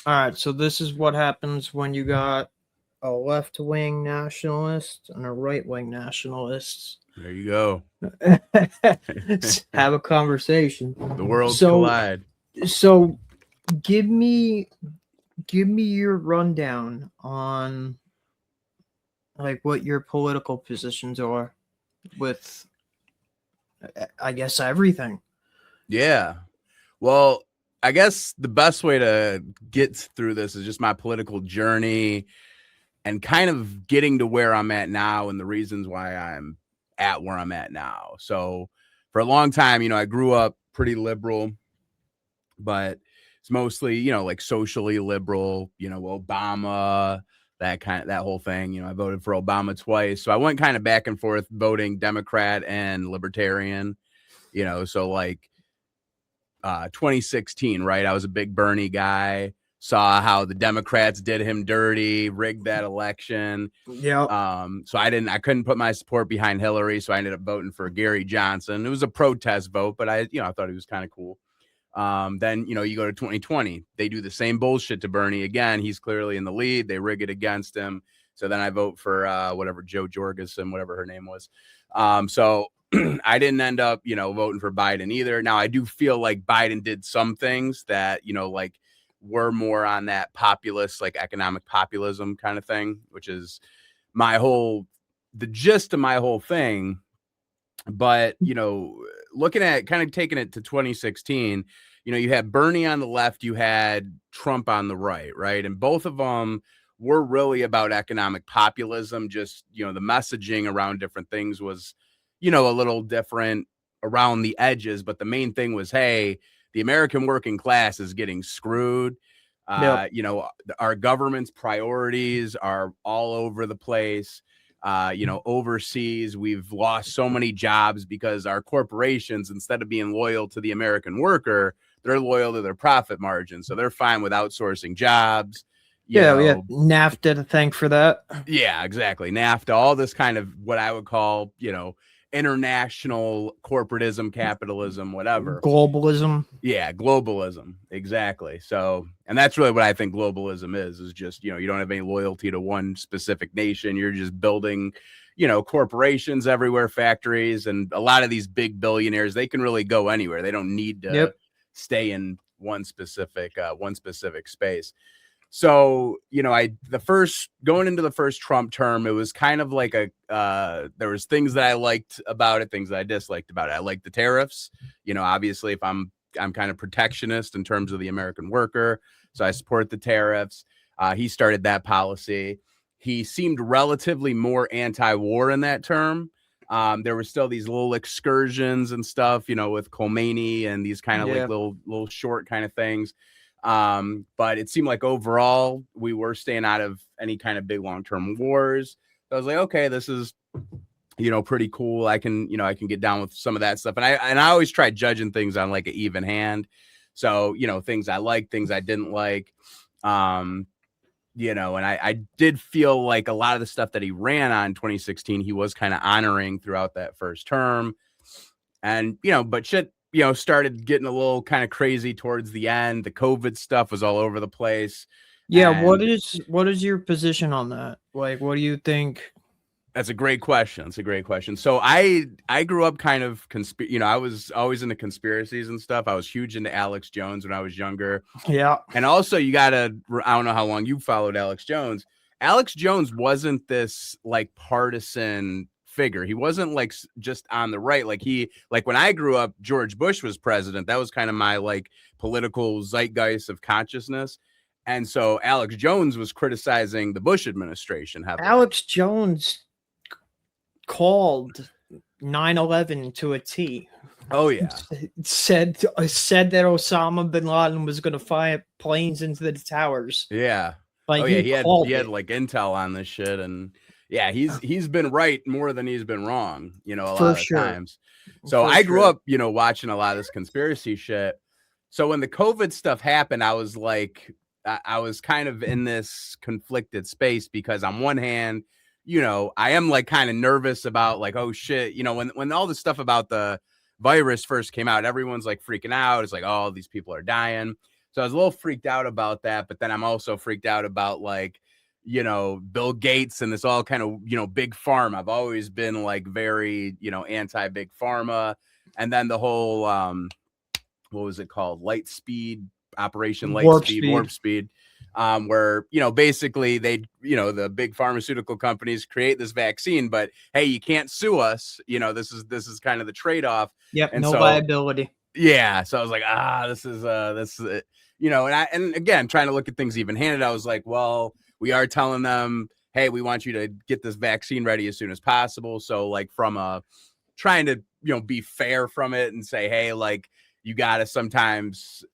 All right, so this is what happens when you got a left-wing nationalist and a right-wing nationalist. There you go. Have a conversation. The worlds So, collide. so give me your rundown on like what your political positions are with, I guess, everything. Yeah. Well, I guess the best way to get through this is just my political journey and kind of getting to where I'm at now and the reasons why I'm at where I'm at now. So for a long time, I grew up pretty liberal, but it's mostly, like socially liberal, Obama, that whole thing. I voted for Obama twice. So I went kind of back and forth voting Democrat and libertarian, so like 2016, right? I was a big Bernie guy, saw how the Democrats did him dirty, rigged that election. Yeah. So I couldn't put my support behind Hillary. So I ended up voting for Gary Johnson. It was a protest vote, but I thought he was kind of cool. Then, you go to 2020, they do the same bullshit to Bernie again. He's clearly in the lead. They rig it against him. So then I vote for whatever Joe Jorgensen, whatever her name was. So I didn't end up, voting for Biden either. Now I do feel like Biden did some things that, like were more on that populist, like economic populism kind of thing, which is the gist of my whole thing. But, looking at kind of taking it to 2016, you had Bernie on the left, you had Trump on the right, right? And both of them were really about economic populism. Just, the messaging around different things was, a little different around the edges. But the main thing was, hey, the American working class is getting screwed. Yep. Our government's priorities are all over the place. Overseas, we've lost so many jobs because our corporations, instead of being loyal to the American worker, they're loyal to their profit margin. So they're fine with outsourcing jobs. Yeah. NAFTA to thank for that. Yeah, exactly. NAFTA, all this kind of what I would call, international corporatism, capitalism, whatever. Globalism. Yeah, globalism. Exactly. So, and that's really what I think globalism is just, you don't have any loyalty to one specific nation. You're just building, corporations everywhere, factories, and a lot of these big billionaires, they can really go anywhere. They don't need to stay in one specific space. So, going into the first Trump term, it was kind of like there was things that I liked about it, things that I disliked about it. I liked the tariffs, obviously if I'm kind of protectionist in terms of the American worker. So I support the tariffs. He started that policy. He seemed relatively more anti-war in that term. There were still these little excursions and stuff, with Khomeini and these kind of like little short kind of things. But it seemed like overall we were staying out of any kind of big long-term wars. So I was like, okay, this is, pretty cool. I can get down with some of that stuff. And I always try judging things on like an even hand. So, things I liked, things I didn't like. And I did feel like a lot of the stuff that he ran on in 2016, he was kind of honoring throughout that first term. And, but shit, started getting a little kind of crazy towards the end. The COVID stuff was all over the place. Yeah. And what is your position on that? Like, what do you think? That's a great question. So I grew up kind of I was always into conspiracies and stuff. I was huge into Alex Jones when I was younger. Yeah. And also I don't know how long you followed Alex Jones. Alex Jones wasn't this like partisan figure. He wasn't like just on the right. Like when I grew up, George Bush was president. That was kind of my like political zeitgeist of consciousness. And so Alex Jones was criticizing the Bush administration. Alex Jones called 9/11 to a T. Oh yeah. Said that Osama bin Laden was going to fire planes into the towers. Yeah. Like he had like intel on this shit, and yeah, he's been right more than he's been wrong, a lot of times. So I grew up, watching a lot of this conspiracy shit. So when the COVID stuff happened, I was like, I was kind of in this conflicted space because on one hand, I am like kind of nervous about like, oh shit, when all this stuff about the virus first came out, everyone's like freaking out. It's like, oh, these people are dying. So So I was a little freaked out about that, but then I'm also freaked out about like, you know, Bill Gates and this all kind of, you know, big pharma. I've always been like very, you know, anti big pharma. And then the whole what was it called? Operation Warp Warp speed. Speed. Where, you know, basically they, you know, the big pharmaceutical companies create this vaccine, but hey, you can't sue us. You know, this is kind of the trade-off. Yep, And no so, liability. yeah. So I was like, this is it. You know, and again, trying to look at things even handed, I was like, well, we are telling them, hey, we want you to get this vaccine ready as soon as possible. So like from a trying to, you know, be fair from it and say, hey, like you got to sometimes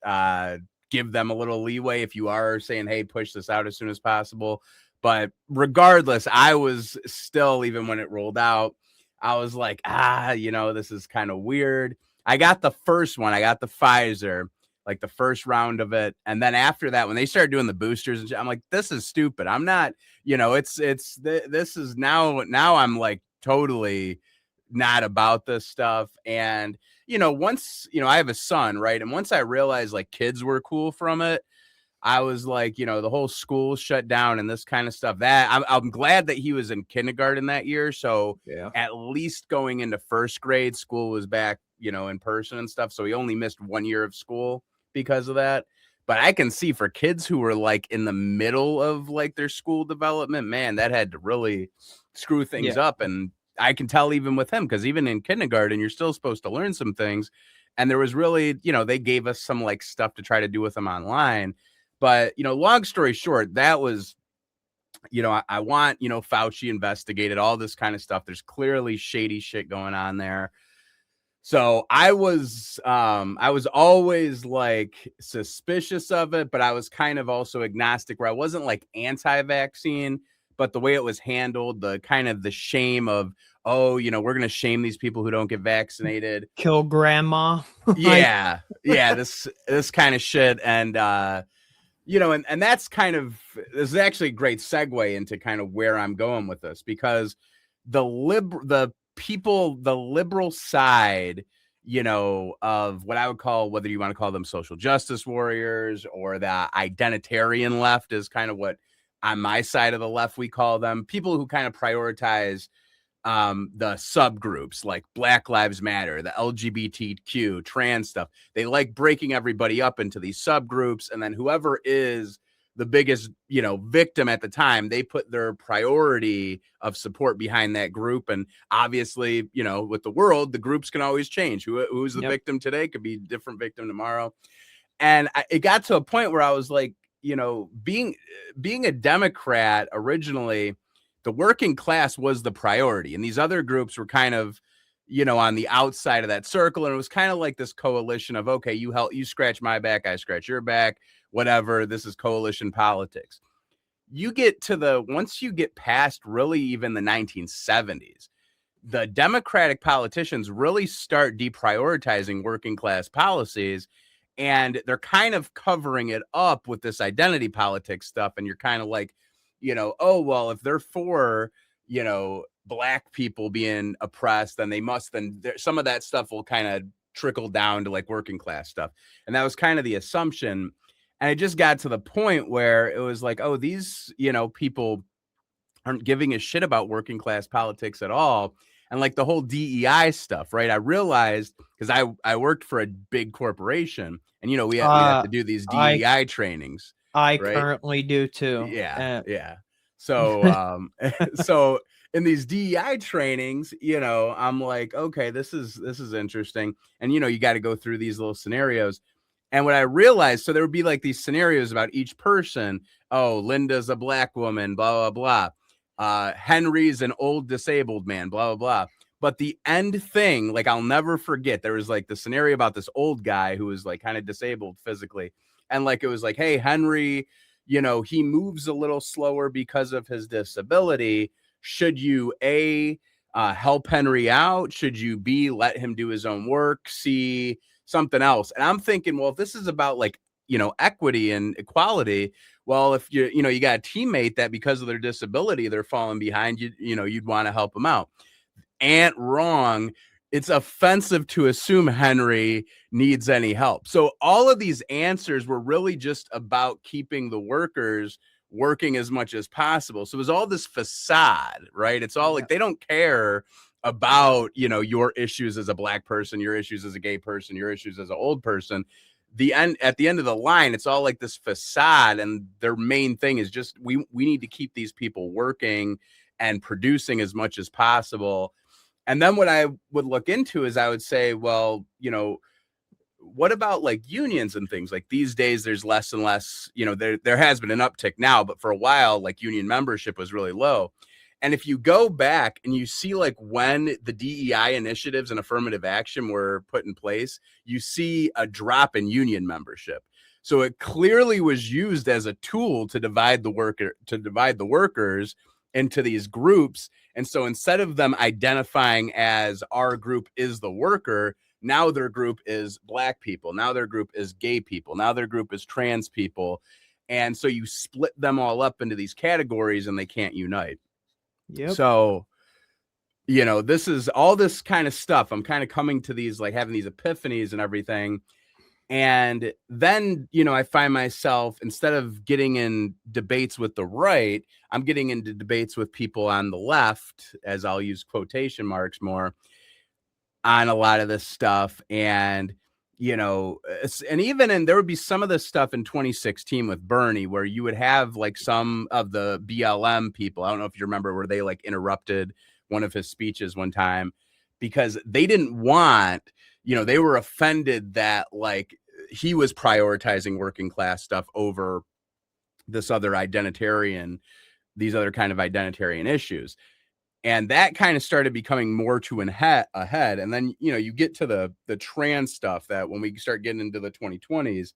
give them a little leeway if you are saying, hey, push this out as soon as possible. But regardless, I was still, even when it rolled out, I was like, you know, this is kind of weird. I got the first one. I got the Pfizer, like the first round of it. And then after that, when they started doing the boosters and shit, I'm like, this is stupid. I'm not, you know, this is now I'm like totally not about this stuff. And, you know, once, you know, I have a son, right? And once I realized like kids were cool from it, I was like, you know, the whole school shut down and this kind of stuff. That I'm glad that he was in kindergarten that year. So Yeah. at least going into first grade, school was back, you know, in person and stuff. So he only missed 1 year of school because of that. But I can see for kids who were like in the middle of like their school development, man, that had to really screw things Yeah. up. And I can tell even with him, because even in kindergarten, you're still supposed to learn some things. And there was really, you know, they gave us some like stuff to try to do with them online. But, you know, long story short, that was, you know, I want, you know, Fauci investigated, all this kind of stuff. There's clearly shady shit going on there. So I was always like suspicious of it, but I was kind of also agnostic, where I wasn't like anti-vaccine, but the way it was handled, the kind of the shame of, oh, you know, we're going to shame these people who don't get vaccinated. Kill grandma. Yeah. Yeah. This kind of shit. And, you know, and that's kind of, this is actually a great segue into kind of where I'm going with this, because the liberal side, you know, of what I would call, whether you want to call them social justice warriors or the identitarian left, is kind of what on my side of the left we call them, people who kind of prioritize the subgroups like Black Lives Matter, the LGBTQ, trans stuff. They like breaking everybody up into these subgroups, and then whoever is the biggest, you know, victim at the time, they put their priority of support behind that group. And obviously, you know, with the world, the groups can always change. Who's the victim today could be a different victim tomorrow. And it got to a point where I was like, you know, being a Democrat originally, the working class was the priority, and these other groups were kind of, you know, on the outside of that circle. And it was kind of like this coalition of, okay, you scratch my back, I scratch your back, whatever. This is coalition politics. Once you get past really even the 1970s, the Democratic politicians really start deprioritizing working class policies, and they're kind of covering it up with this identity politics stuff. And you're kind of like, you know, oh, well, if they're for, you know, Black people being oppressed, then some of that stuff will kind of trickle down to like working class stuff. And that was kind of the assumption. And it just got to the point where it was like, oh, these, you know, people aren't giving a shit about working class politics at all. And like the whole DEI stuff, right? I realized, because I worked for a big corporation, and, you know, we have to do these DEI trainings. I right? currently do too. Yeah. So, so in these DEI trainings, you know, I'm like, okay, this is interesting. And, you know, you got to go through these little scenarios. And what I realized, so there would be like these scenarios about each person. Oh, Linda's a Black woman, blah, blah, blah. Henry's an old disabled man, blah, blah, blah. But the end thing, like, I'll never forget, there was like the scenario about this old guy who was like kind of disabled physically. And like, it was like, hey, Henry, you know, he moves a little slower because of his disability. Should you help Henry out? Should you let him do his own work? See something else? And I'm thinking, well, if this is about like, you know, equity and equality, well, if you know, you got a teammate that because of their disability, they're falling behind, you know, you'd want to help them out. And wrong. it's offensive to assume Henry needs any help. So all of these answers were really just about keeping the workers working as much as possible. So it was all this facade, right? It's all like they don't care about, you know, your issues as a Black person, your issues as a gay person, your issues as an old person. At the end of the line, it's all like this facade, and their main thing is just we need to keep these people working and producing as much as possible. And then what I would look into is I would say, well, you know, what about like unions and things? Like these days there's less and less, you know, there has been an uptick now, but for a while like union membership was really low. And if you go back and you see like when the DEI initiatives and affirmative action were put in place, you see a drop in union membership. So it clearly was used as a tool to divide the workers into these groups. And so instead of them identifying as our group is the worker, now their group is Black people. Now their group is gay people. Now their group is trans people. And so you split them all up into these categories and they can't unite. Yep. So, you know, this is all this kind of stuff. I'm kind of coming to these, like having these epiphanies and everything. And then, you know, I find myself, instead of getting in debates with the right, I'm getting into debates with people on the left, as I'll use quotation marks more, on a lot of this stuff. And, you know, there would be some of this stuff in 2016 with Bernie, where you would have like some of the BLM people. I don't know if you remember, where they like interrupted one of his speeches one time because they didn't want, you know, they were offended that like he was prioritizing working class stuff over these other kind of identitarian issues. And that kind of started becoming more to ahead. And then, you know, you get to the trans stuff that when we start getting into the 2020s,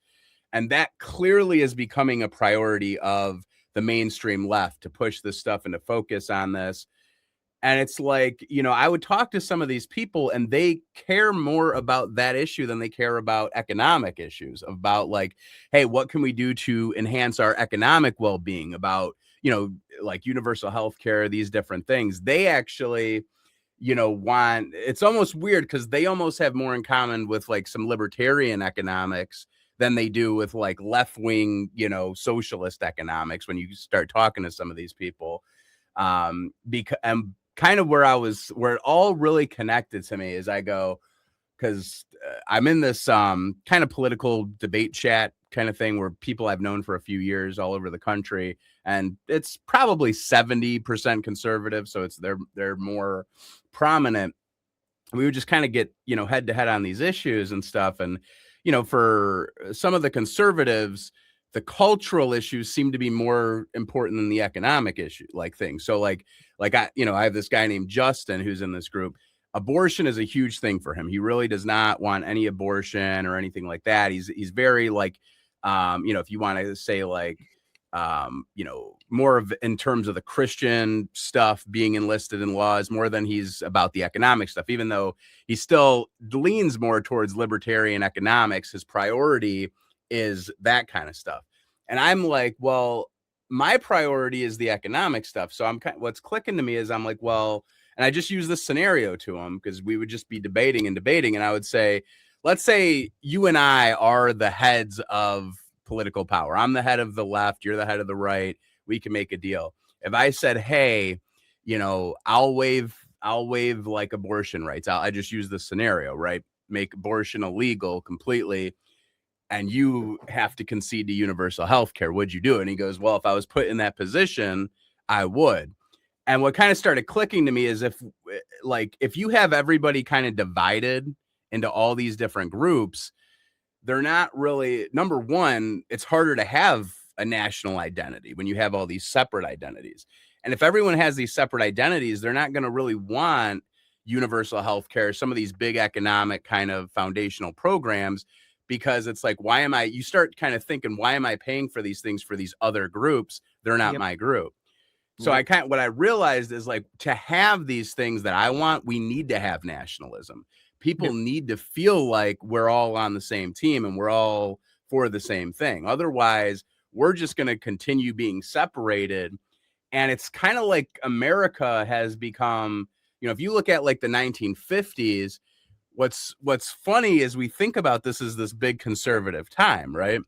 and that clearly is becoming a priority of the mainstream left to push this stuff and to focus on this. And it's like, you know, I would talk to some of these people and they care more about that issue than they care about economic issues, about like, hey, what can we do to enhance our economic well-being, about, you know, like universal health care, these different things. They actually, you know, want, it's almost weird because they almost have more in common with like some libertarian economics than they do with like left-wing, you know, socialist economics when you start talking to some of these people. Because I'm kind of where it all really connected to me is I go, because I'm in this kind of political debate chat kind of thing where people I've known for a few years all over the country, and it's probably 70% conservative, so they're more prominent. We would just kind of get, you know, head to head on these issues and stuff. And, you know, for some of the conservatives, the cultural issues seem to be more important than the economic issue, like things. So like I have this guy named Justin who's in this group. Abortion is a huge thing for him. He really does not want any abortion or anything like that. He's very like, you know, if you want to say like, you know, more of in terms of the Christian stuff being enlisted in laws more than he's about the economic stuff, even though he still leans more towards libertarian economics. His priority is that kind of stuff. And I'm like, well, my priority is the economic stuff. So what's clicking to me is I'm like, well, and I just use this scenario to him because we would just be debating. And I would say, let's say you and I are the heads of political power. I'm the head of the left. You're the head of the right. We can make a deal. If I said, hey, you know, I'll waive like abortion rights. I just use this scenario, right? Make abortion illegal completely. And you have to concede to universal health care. Would you do it? And he goes, well, if I was put in that position, I would. And what kind of started clicking to me is if you have everybody kind of divided into all these different groups, they're not really, number one, it's harder to have a national identity when you have all these separate identities. And if everyone has these separate identities, they're not going to really want universal health care, some of these big economic kind of foundational programs, because it's like, you start kind of thinking, why am I paying for these things for these other groups? They're not my group. So what I realized is like, to have these things that I want, we need to have nationalism. People need to feel like we're all on the same team and we're all for the same thing. Otherwise, we're just going to continue being separated. And it's kind of like America has become, if you look at like the 1950s, what's funny is we think about this as this big conservative time, right?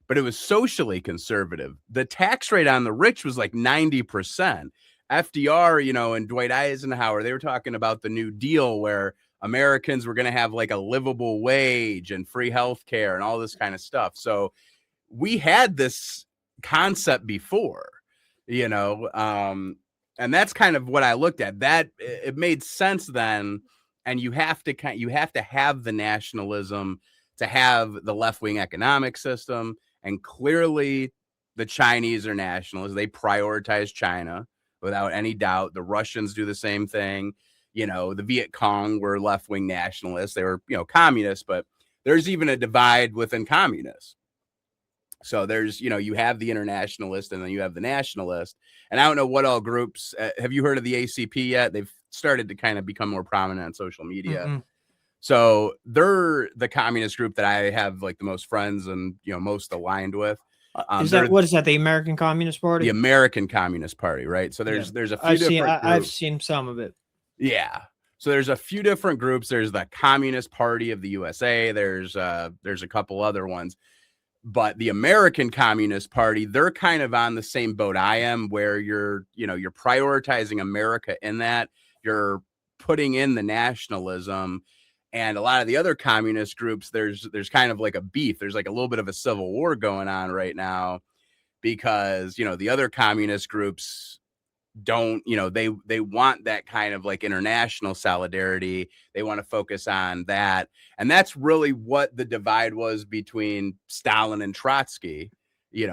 But it was socially conservative. The tax rate on the rich was like 90%. FDR, and Dwight Eisenhower, they were talking about the New Deal where Americans were going to have like a livable wage and free health care and all this kind of stuff. So we had this concept before, and that's kind of what I looked at. That it made sense then, and you have to have the nationalism to have the left-wing economic system. And clearly the Chinese are nationalists. They prioritize China without any doubt. The Russians do the same thing. The Viet Cong were left-wing nationalists. They were, communists, but there's even a divide within communists. So there's, you have the internationalist and then you have the nationalist. And I don't know what all groups, have you heard of the ACP yet? They've started to kind of become more prominent on social media. Mm-hmm. So they're the communist group that I have like the most friends and, most aligned with. What is that? The American Communist Party? The American Communist Party, right? So there's a few different groups. I've seen some of it. Yeah. So there's a few different groups. There's the Communist Party of the USA. There's a couple other ones. But the American Communist Party, they're kind of on the same boat I am, where you're prioritizing America in that. You're putting in the nationalism. And a lot of the other communist groups, there's kind of like a beef. There's like a little bit of a civil war going on right now because, the other communist groups don't, they want that kind of like international solidarity. They want to focus on that. And that's really what the divide was between Stalin and Trotsky.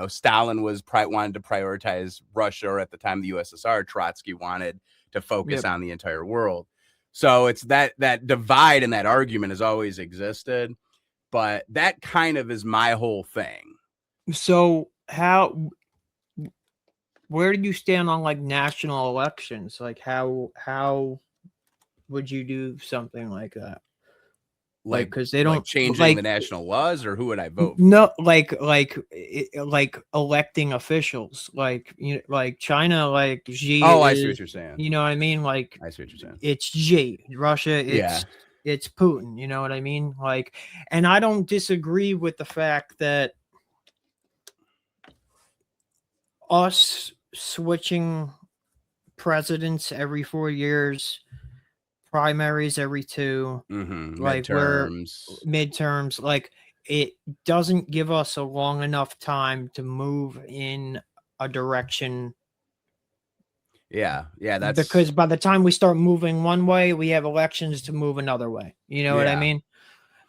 Stalin wanted to prioritize Russia, or at the time the USSR. Trotsky wanted to focus on the entire world. So it's that divide and that argument has always existed, but that kind of is my whole thing. So where do you stand on like national elections? Like how would you do something like that? Like, because they don't like changing the national laws, or who would I vote for? No, like electing officials, like like China, like Xi. I see what you're saying. You know what I mean? Like, I see what you're saying. It's Xi. Russia, it's Putin. You know what I mean? Like, and I don't disagree with the fact that us switching presidents every 4 years, primaries every 2, like midterms, like it doesn't give us a long enough time to move in a direction. Yeah, that's because by the time we start moving one way, we have elections to move another way. You know what I mean?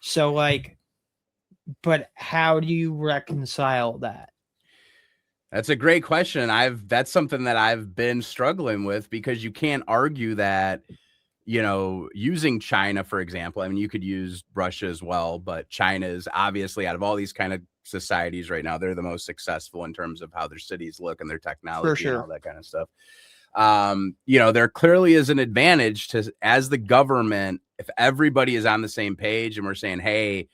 So like, but how do you reconcile that? That's a great question. That's something that I've been struggling with, because you can't argue that, using China, for example. I mean, you could use Russia as well, but China is obviously, out of all these kind of societies right now, they're the most successful in terms of how their cities look and their technology and all that kind of stuff. There clearly is an advantage to, as the government, if everybody is on the same page and we're saying, hey,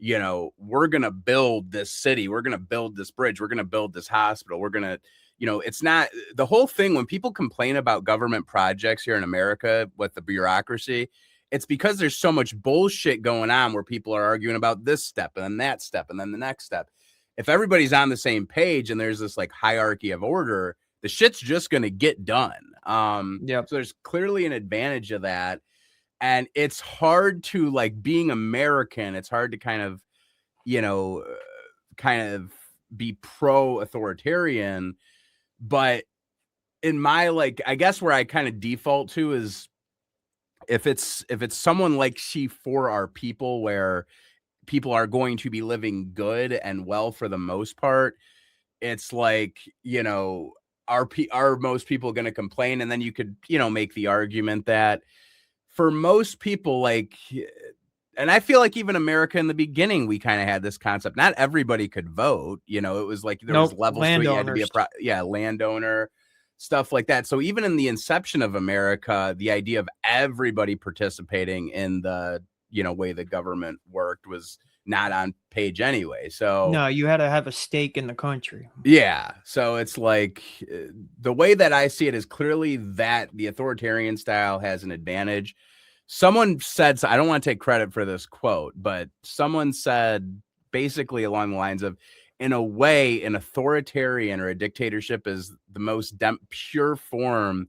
we're going to build this city, we're going to build this bridge, we're going to build this hospital, we're going to, it's not the whole thing. When people complain about government projects here in America with the bureaucracy, it's because there's so much bullshit going on where people are arguing about this step and then that step and then the next step. If everybody's on the same page and there's this like hierarchy of order, the shit's just going to get done. So there's clearly an advantage of that. And it's hard to, like, being American, it's hard to kind of be pro-authoritarian. But in my, like, I guess where I kind of default to is if it's someone like Xi for our people, where people are going to be living good and well for the most part, it's like, are most people going to complain? And then you could, make the argument that for most people, like, and I feel like even America in the beginning, we kind of had this concept. Not everybody could vote. It was like there was levels to it. You had to be a landowner, stuff like that. So even in the inception of America, the idea of everybody participating in the, way the government worked was not on page anyway. So no, you had to have a stake in the country. yeah. So it's like the way that I see it is clearly that the authoritarian style has an advantage. Someone said, I don't want to take credit for this quote, but someone said basically along the lines of, in a way, an authoritarian or a dictatorship is the most pure form,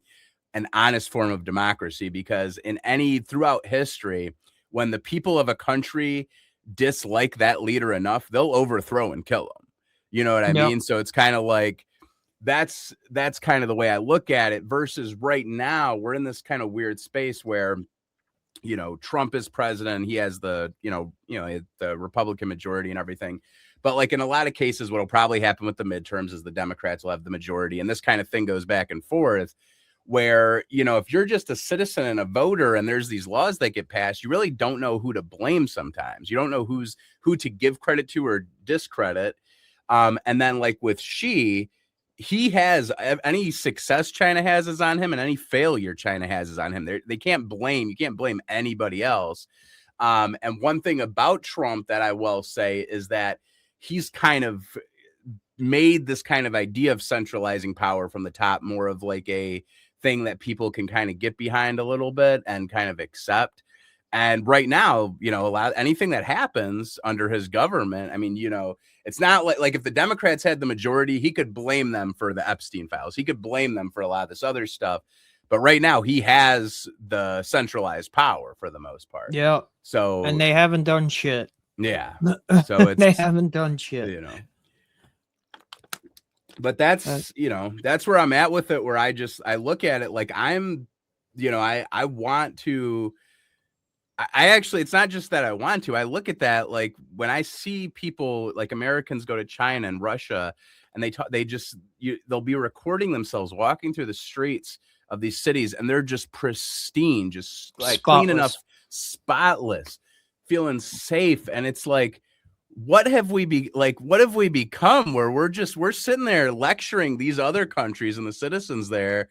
an honest form of democracy, because throughout history, when the people of a country dislike that leader enough, they'll overthrow and kill them. You know what I mean? So it's kind of like, that's kind of the way I look at it, versus right now we're in this kind of weird space where, you know, Trump is president. He has the Republican majority and everything. But like in a lot of cases, what'll probably happen with the midterms is the Democrats will have the majority. And this kind of thing goes back and forth where, you know, if you're just a citizen and a voter and there's these laws that get passed, you really don't know who to blame sometimes. You don't know who to give credit to or discredit. And then like with Xi, he has any success China has is on him, and any failure China has is on him. You can't blame anybody else. And one thing about Trump that I will say is that he's kind of made this kind of idea of centralizing power from the top more of like a thing that people can kind of get behind a little bit and kind of accept. And right now, you know, anything that happens under his government, I mean, you know, it's not like if the Democrats had the majority, he could blame them for the Epstein files. He could blame them for a lot of this other stuff. But right now he has the centralized power for the most part. Yeah. So, and they haven't done shit. Yeah. So they haven't done shit. You know. But that's, you know, that's where I'm at with it, where I look at it like I'm, you know, I want to, I actually, it's not just that I want to, I look at that, like when I see people like Americans go to China and Russia and they'll be recording themselves walking through the streets of these cities and they're just pristine, just like clean enough, spotless, feeling safe. And it's like, what have we become where we're sitting there lecturing these other countries and the citizens there,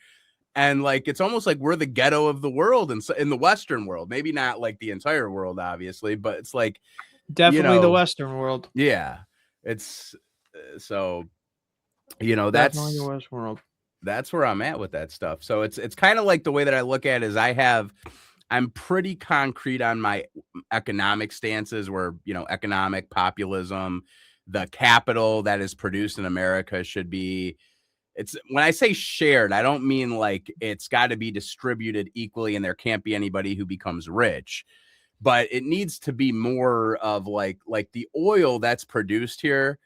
and like it's almost like we're the ghetto of the world and in the Western world, maybe not like the entire world obviously, but it's like definitely the Western world. Yeah, it's so, you know, definitely the Western world. That's where I'm at with that stuff. So it's kind of like the way that I look at it is I'm pretty concrete on my economic stances, where, you know, economic populism, the capital that is produced in America should be, when I say shared, I don't mean like it's got to be distributed equally and there can't be anybody who becomes rich, but it needs to be more of like the oil that's produced here,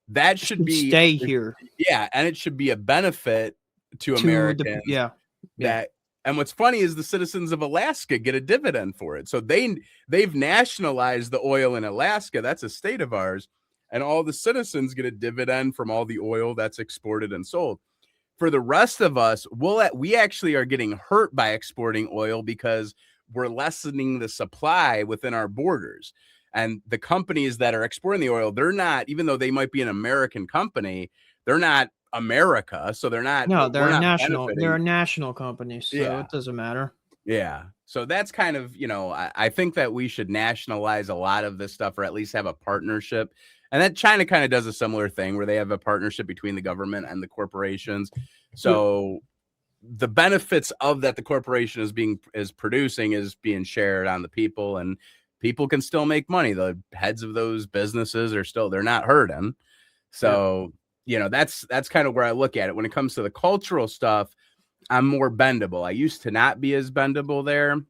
that should stay here. Yeah. And it should be a benefit to Americans. And what's funny is the citizens of Alaska get a dividend for it. So they've nationalized the oil in Alaska. That's a state of ours. And all the citizens get a dividend from all the oil that's exported and sold. For the rest of us, we actually are getting hurt by exporting oil because we're lessening the supply within our borders. And the companies that are exporting the oil, they're not, even though they might be an American company, they're not America, so they're not. No, they're a national company, so it doesn't matter. Yeah, so that's kind of, you know, I think that we should nationalize a lot of this stuff, or at least have a partnership. And that China kind of does a similar thing where they have a partnership between the government and the corporations. So the benefits of that the corporation is producing is being shared on the people, and people can still make money. The heads of those businesses they're not hurting. So you know, that's kind of where I look at it. When it comes to the cultural stuff, I'm more bendable. I used to not be as bendable there,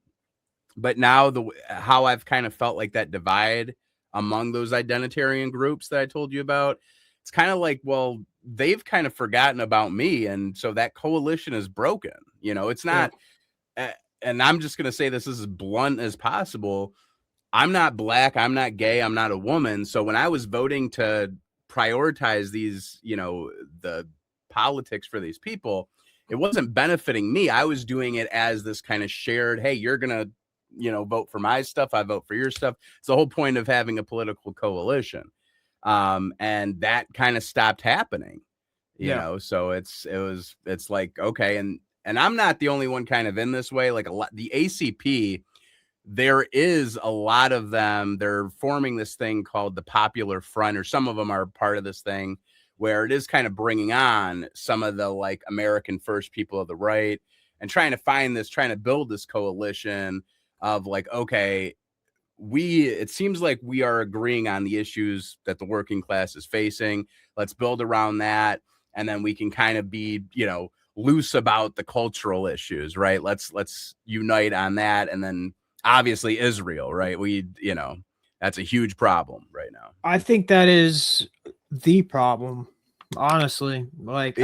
but now how I've kind of felt like that divide among those identitarian groups that I told you about, it's kind of like, well, they've kind of forgotten about me. And so that coalition is broken. You know, it's not, and I'm just going to say this as blunt as possible. I'm not black. I'm not gay. I'm not a woman. So when I was voting to prioritize these, you know, the politics for these people, it wasn't benefiting me. I was doing it as this kind of shared, hey, you're going to, you know, vote for my stuff, I vote for your stuff. It's the whole point of having a political coalition. And that kind of stopped happening, you know, so it's like, okay. And I'm not the only one kind of in this way. Like the ACP, there is a lot of them. They're forming this thing called the Popular Front, or some of them are part of this thing where it is kind of bringing on some of the like American First people of the right and trying to build this coalition of like, okay, it seems like we are agreeing on the issues that the working class is facing. Let's build around that. And then we can kind of be, loose about the cultural issues, right? Let's unite on that. And then obviously Israel, right? That's a huge problem right now. I think that is the problem, honestly. Like,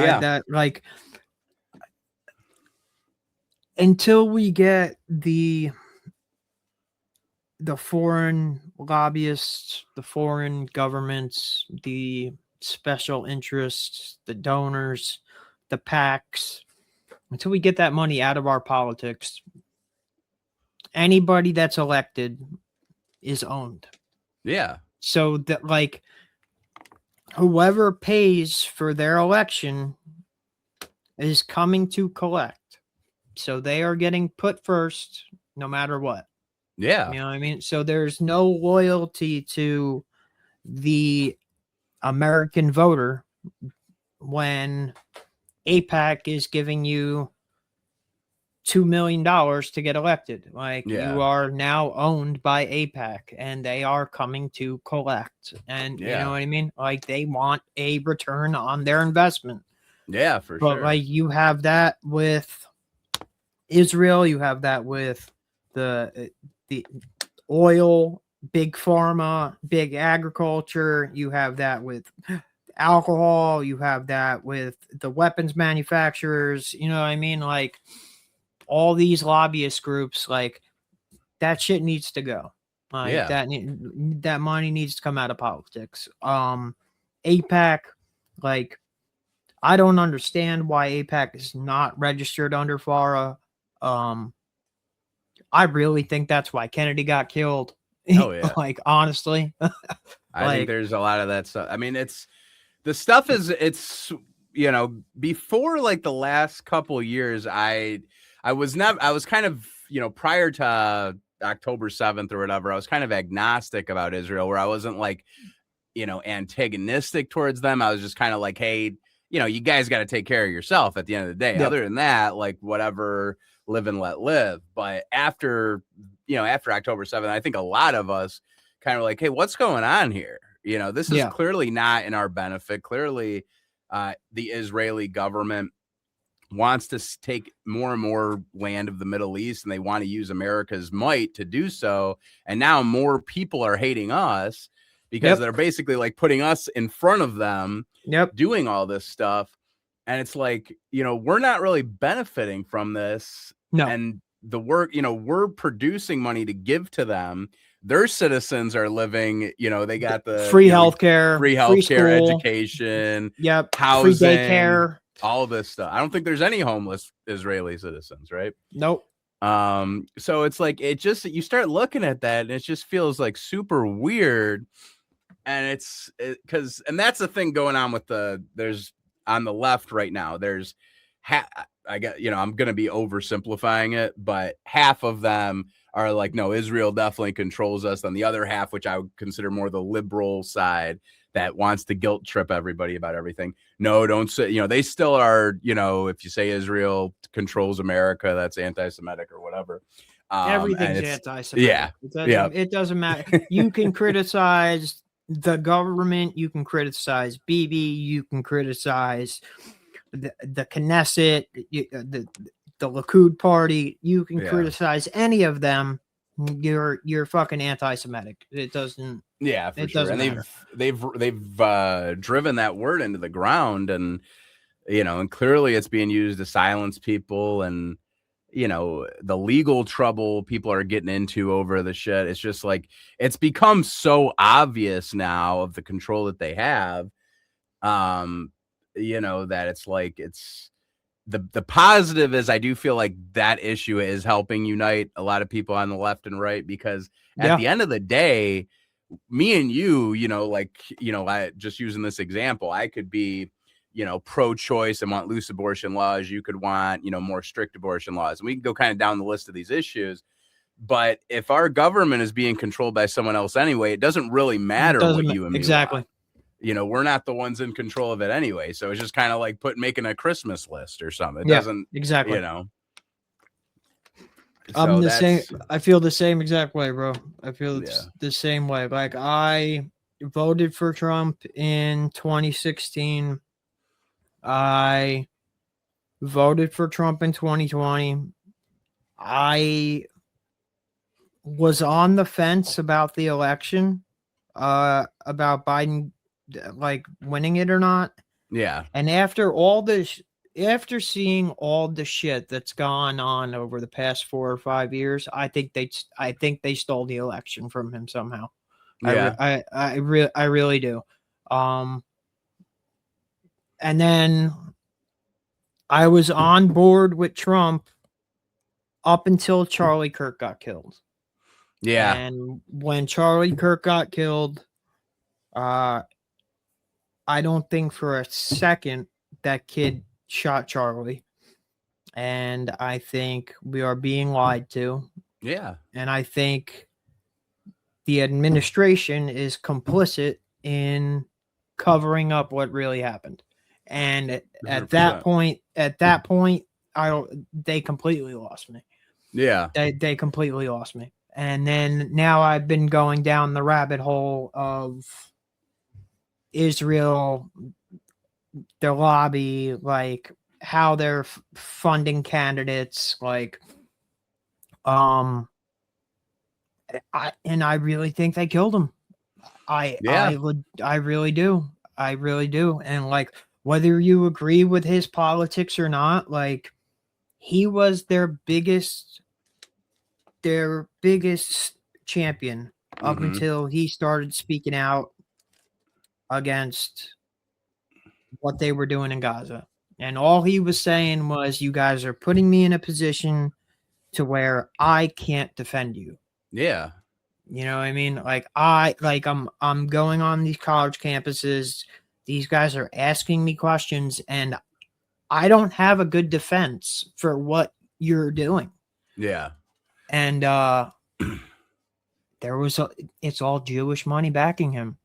until we get the foreign lobbyists, the foreign governments, the special interests, the donors, the PACs, until we get that money out of our politics, anybody that's elected is owned. Yeah. So that, like, whoever pays for their election is coming to collect. So they are getting put first no matter what. Yeah. You know what I mean? So there's no loyalty to the American voter when AIPAC is giving you $2 million to get elected. Like, you are now owned by AIPAC and they are coming to collect. And you know what I mean? Like, they want a return on their investment. Yeah, for sure. But like, you have that with Israel, you have that with the oil, big pharma, big agriculture, you have that with alcohol, you have that with the weapons manufacturers, you know what I mean? Like, all these lobbyist groups, like, that shit needs to go. Like, that money needs to come out of politics. AIPAC, like, I don't understand why AIPAC is not registered under FARA. I really think that's why Kennedy got killed. Oh yeah. Like, honestly. I think there's a lot of that stuff. I mean, it's before like the last couple of years, I was kind of, prior to October 7th or whatever, I was kind of agnostic about Israel, where I wasn't like, antagonistic towards them. I was just kind of like, hey, you guys got to take care of yourself at the end of the day. Yep. Other than that, like, whatever, live and let live. But after October 7th, I think a lot of us kind of like, hey, what's going on here? This is clearly not in our benefit. Clearly, the Israeli government wants to take more and more land of the Middle East, and they want to use America's might to do so. And now more people are hating us because they're basically like putting us in front of them, doing all this stuff. And it's like, we're not really benefiting from this. No. And the work, we're producing money to give to them. Their citizens are living, they got the free healthcare, free education, housing, free daycare, all this stuff. I don't think there's any homeless Israeli citizens, right? Nope. So it's like, you start looking at that and it just feels like super weird. And and that's the thing going on with there's on the left right now, there's I'm going to be oversimplifying it, but half of them are like, no, Israel definitely controls us. On the other half, which I would consider more the liberal side that wants to guilt trip everybody about everything. No, don't say, they still are, if you say Israel controls America, that's anti-Semitic or whatever. Everything's anti-Semitic. Yeah. It doesn't matter. You can criticize the government, you can criticize Bibi, you can criticize the Knesset, the Likud party, you can criticize any of them. You're fucking anti-Semitic. It doesn't. Yeah, for sure. And they've driven that word into the ground, and and clearly it's being used to silence people, and the legal trouble people are getting into over the shit. It's just like, it's become so obvious now of the control that they have. That it's like, it's the positive is, I do feel like that issue is helping unite a lot of people on the left and right, because at the end of the day, me and you, I just using this example, I could be, pro-choice and want loose abortion laws. You could want, more strict abortion laws. And we can go kind of down the list of these issues. But if our government is being controlled by someone else anyway, it doesn't really matter what you and me exactly want. We're not the ones in control of it anyway. So it's just kind of like making a Christmas list or something. It doesn't, exactly. So the same. I feel the same exact way, bro. I feel Yeah. the same way. Like, I voted for Trump in 2016. I voted for Trump in 2020. I was on the fence about the election, about Biden like winning it or not. Yeah. And after all this, after seeing all the shit that's gone on over the past 4 or 5 years, I think they stole the election from him somehow. Yeah. I really do. And then I was on board with Trump up until Charlie Kirk got killed. Yeah. And when Charlie Kirk got killed, I don't think for a second that kid shot Charlie. And I think we are being lied to. Yeah. And I think the administration is complicit in covering up what really happened. And at 100%. that point, they completely lost me. Yeah. They completely lost me. And then now I've been going down the rabbit hole of Israel, their lobby, like how they're funding candidates, like I really think they killed him. I really do. I really do. And like, whether you agree with his politics or not, like, he was their biggest champion up until he started speaking out against what they were doing in Gaza. And all he was saying was, you guys are putting me in a position to where I can't defend you. Yeah. You know what I mean? Like, I'm going on these college campuses. These guys are asking me questions, and I don't have a good defense for what you're doing. Yeah. And it's all Jewish money backing him.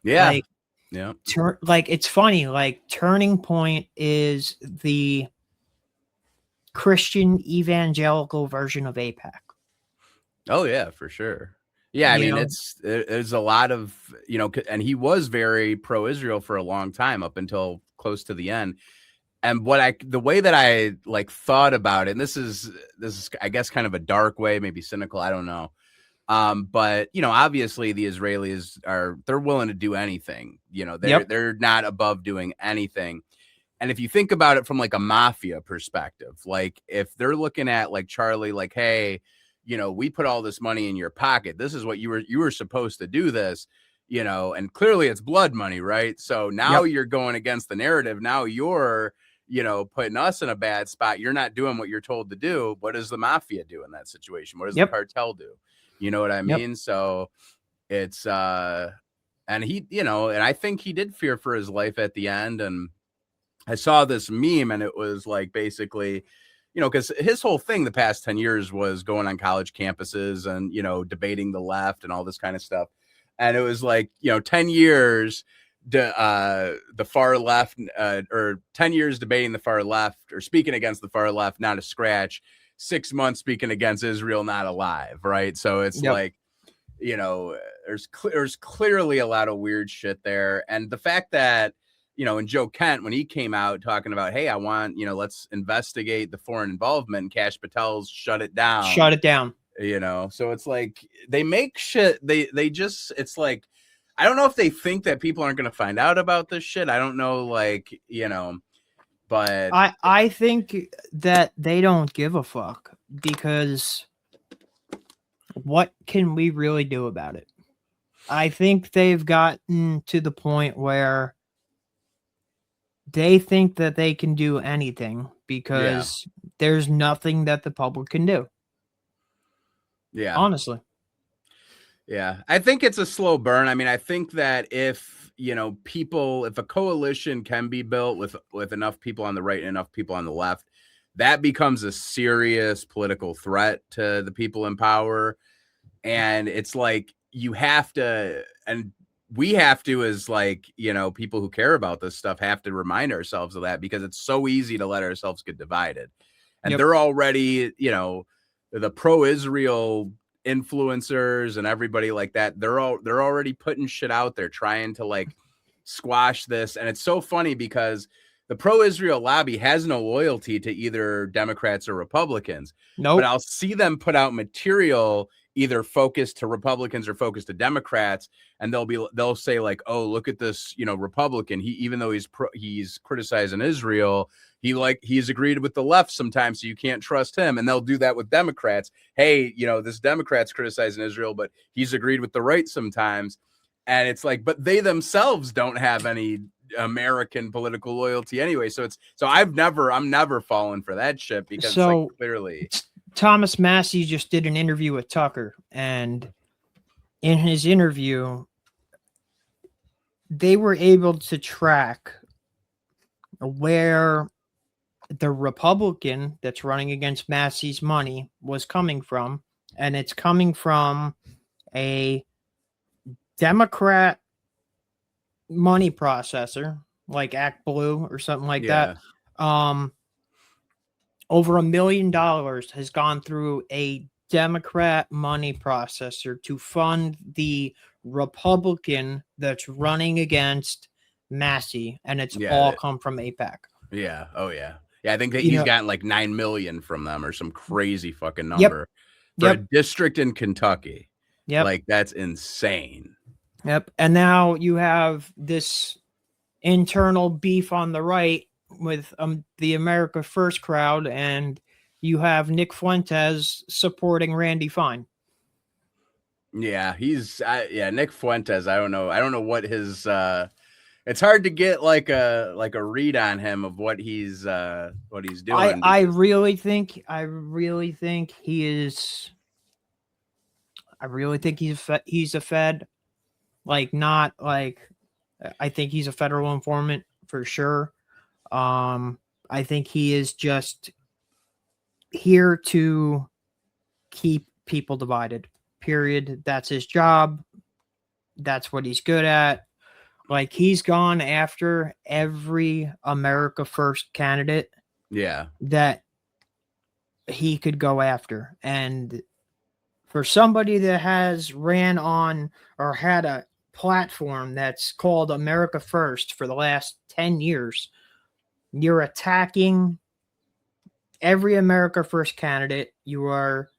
Yeah. Like, yeah. It's funny. Like, Turning Point is the Christian evangelical version of AIPAC. Oh yeah, for sure. Yeah, I mean, there's a lot of, and he was very pro-Israel for a long time up until close to the end. And the way that I like thought about it, and this is I guess kind of a dark way, maybe cynical, I don't know. But obviously the Israelis they're willing to do anything. They're not above doing anything. And if you think about it from like a mafia perspective, like if they're looking at like Charlie, like, hey, we put all this money in your pocket. This is what you were supposed to do this, and clearly it's blood money, right? So now you're going against the narrative. Now you're, putting us in a bad spot. You're not doing what you're told to do. What does the mafia do in that situation? What does the cartel do? You know what I mean? So it's, and he, and I think he did fear for his life at the end. And I saw this meme, and it was like, basically, because his whole thing the past 10 years was going on college campuses and, debating the left and all this kind of stuff. And it was like, 10 years, the far left, or 10 years debating the far left or speaking against the far left, not a scratch, 6 months speaking against Israel, not alive. Right. So it's like, there's clearly a lot of weird shit there. And the fact that, and Joe Kent, when he came out talking about, hey, I want, let's investigate the foreign involvement, and Kash Patel's shut it down. So it's like they make shit. They just, it's like, I don't know if they think that people aren't going to find out about this shit. I don't know, like, but I think that they don't give a fuck, because what can we really do about it? I think they've gotten to the point where they think that they can do anything, because there's nothing that the public can do. Yeah. Honestly. Yeah. I think it's a slow burn. I mean, I think that if, if a coalition can be built with enough people on the right and enough people on the left, that becomes a serious political threat to the people in power. And it's like, you have to, and we have to, as like, you know, people who care about this stuff, have to remind ourselves of that, because it's so easy to let ourselves get divided. And they're already, you know, the pro-Israel influencers and everybody like that, they're already putting shit out there trying to like squash this. And it's so funny because the pro-Israel lobby has no loyalty to either Democrats or Republicans. Nope. But I'll see them put out material either focused to Republicans or focused to Democrats, and they'll say like, oh, look at this, you know, Republican, he, even though he's criticizing Israel, he's agreed with the left sometimes, so you can't trust him. And they'll do that with Democrats. Hey, you know, this Democrat's criticizing Israel, but he's agreed with the right sometimes. And it's like, but they themselves don't have any American political loyalty anyway. So I'm never falling for that shit, because it's like, clearly Thomas Massey just did an interview with Tucker, and in his interview, they were able to track where the Republican that's running against Massey's money was coming from, and it's coming from a Democrat money processor like Act Blue or something like that. Over $1 million has gone through a Democrat money processor to fund the Republican that's running against Massey, and it's all come from AIPAC. Yeah. Oh yeah. Yeah. I think that he's gotten like 9 million from them or some crazy fucking number for a district in Kentucky. Like, that's insane. And now you have this internal beef on the right with the AmericaFirst crowd, and you have Nick Fuentes supporting Randy Fine. Yeah, Nick Fuentes. I don't know what his it's hard to get like a read on him of what he's doing. I really think he is. I really think he's a Fed, like, not like, I think he's a federal informant for sure. I think he is just here to keep people divided. Period. That's his job. That's what he's good at. Like, he's gone after every America First candidate that he could go after. And for somebody that has ran on or had a platform that's called America First for the last 10 years, you're attacking every America First candidate. You're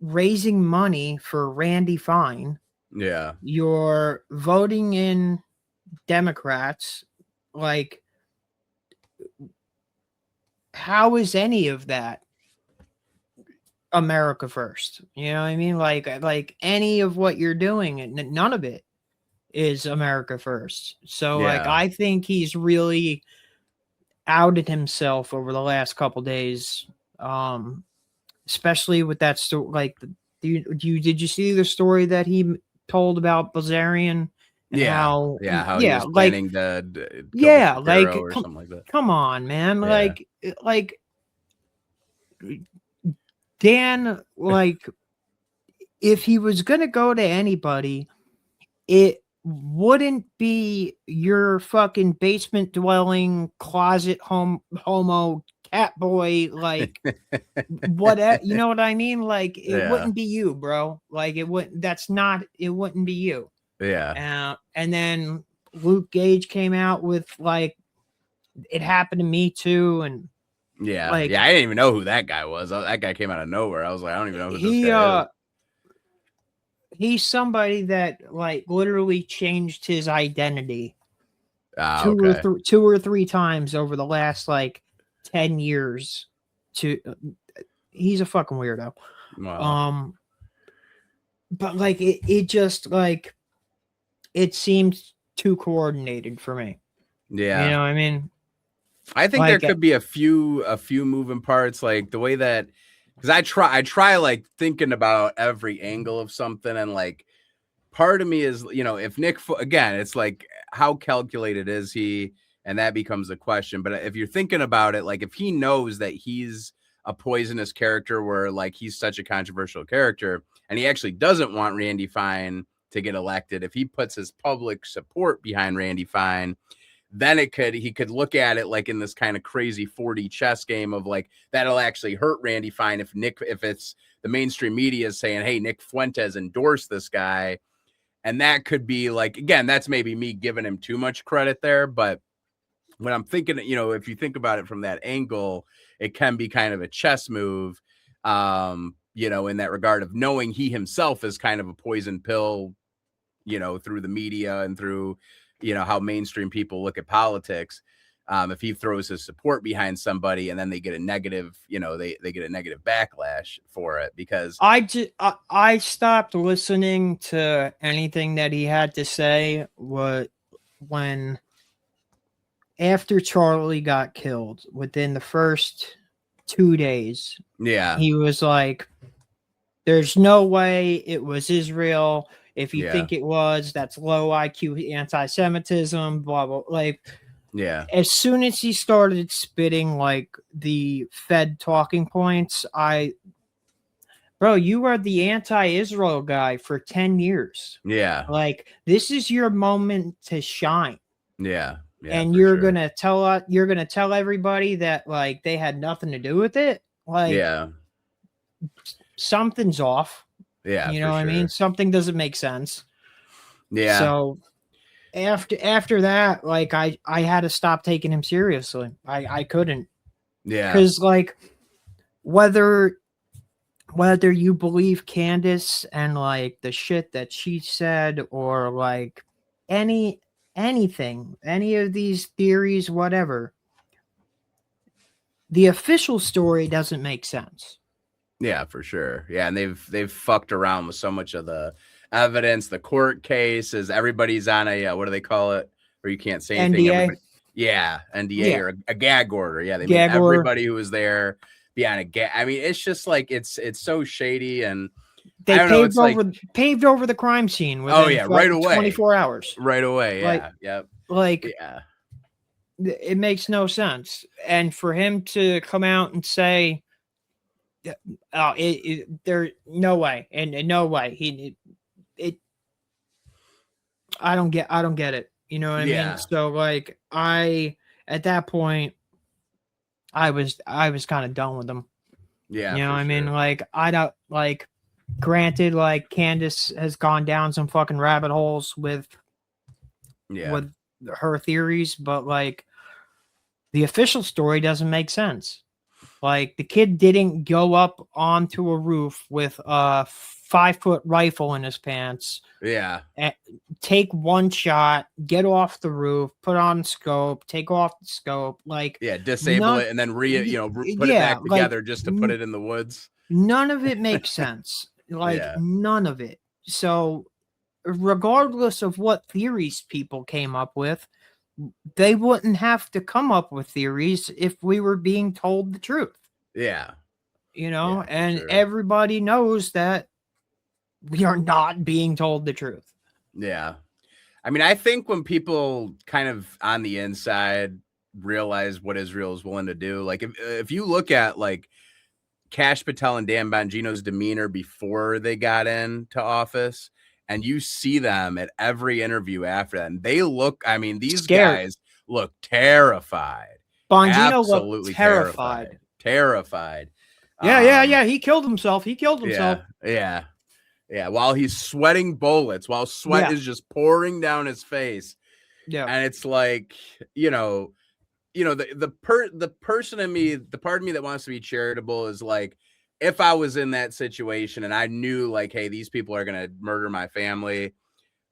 raising money for Randy Fine. Yeah. You're voting in Democrats. Like, how is any of that America First? You know what I mean? Like any of what you're doing, and none of it is America First. So like, I think he's really outed himself over the last couple days, especially with that story. Like, did you see the story that he told about Bazarian? And how he was planning to kill or something like that. Come on, man. Like Dan, like, if he was gonna go to anybody, it wouldn't be your fucking basement dwelling closet homo cat boy, like, whatever, you know what I mean? Like, it wouldn't be you, bro. Like, it wouldn't be you. And then Luke Gage came out with, like, it happened to me too. And I didn't even know who that guy was. That guy came out of nowhere. I was like, I don't even know who this guy is. He's somebody that, like, literally changed his identity two or three times over the last, like, 10 years. He's a fucking weirdo. Wow. But like, it just, like, it seems too coordinated for me. Yeah. You know what I mean? I think there could be a few moving parts, like the way that, because I try like thinking about every angle of something, and like part of me is, you know, if Nick, again, it's like, how calculated is he? And that becomes a question. But if you're thinking about it, like if he knows that he's a poisonous character where like he's such a controversial character and he actually doesn't want Randy Fine to get elected, if he puts his public support behind Randy Fine, then he could look at it like in this kind of crazy 4D chess game of like, that'll actually hurt Randy Fine if it's the mainstream media is saying, hey, Nick Fuentes endorsed this guy. And that could be like, again, that's maybe me giving him too much credit there. But when I'm thinking, if you think about it from that angle, it can be kind of a chess move, in that regard of knowing he himself is kind of a poison pill, through the media and through, how mainstream people look at politics. If he throws his support behind somebody and then they get a negative, they get a negative backlash for it, because I stopped listening to anything that he had to say when after Charlie got killed. Within the first 2 days, he was like, there's no way it was Israel. If you think it was, that's low IQ anti-Semitism, blah, blah. Like, as soon as he started spitting like the Fed talking points, bro, you are the anti-Israel guy for 10 years. Yeah. Like, this is your moment to shine. Yeah. And you're going to tell everybody that like they had nothing to do with it. Like, something's off. Yeah. You know what I mean? Something doesn't make sense. Yeah. So after that, like I had to stop taking him seriously. I couldn't. Yeah. Because like whether you believe Candace and like the shit that she said, or like anything, any of these theories, whatever, the official story doesn't make sense. Yeah, for sure. Yeah, and they've fucked around with so much of the evidence, the court cases. Everybody's on a what do they call it? Where you can't say anything. NDA? NDA or a gag order. Yeah, they Gag made order. everybody who was there be on a gag. I mean, it's just like it's so shady, and they paved over the crime scene within right away, 24 hours. Right away. It makes no sense. And for him to come out and say, there's no way, and no way I don't get it. You know what I mean? So like at that point I was kind of done with them. Yeah. You know what I mean? Like I don't like, granted, like Candace has gone down some fucking rabbit holes with her theories, but like the official story doesn't make sense. Like the kid didn't go up onto a roof with a 5-foot rifle in his pants. Yeah. Take one shot, get off the roof, put on scope, take off the scope, like disable it and then put it back together just to put it in the woods. None of it makes sense. Like none of it. So regardless of what theories people came up with, they wouldn't have to come up with theories if we were being told the truth. Yeah. Everybody knows that we are not being told the truth. Yeah. I mean, I think when people kind of on the inside realize what Israel is willing to do, like if you look at like Kash Patel and Dan Bongino's demeanor before they got into office, and you see them at every interview after that, and they look, I mean, these guys look terrified. Bongino absolutely looked terrified. Yeah. He killed himself. Yeah. While he's sweating bullets, while sweat is just pouring down his face. Yeah. And it's like, the person in me, the part of me that wants to be charitable is like, if I was in that situation and I knew like, hey, these people are going to murder my family,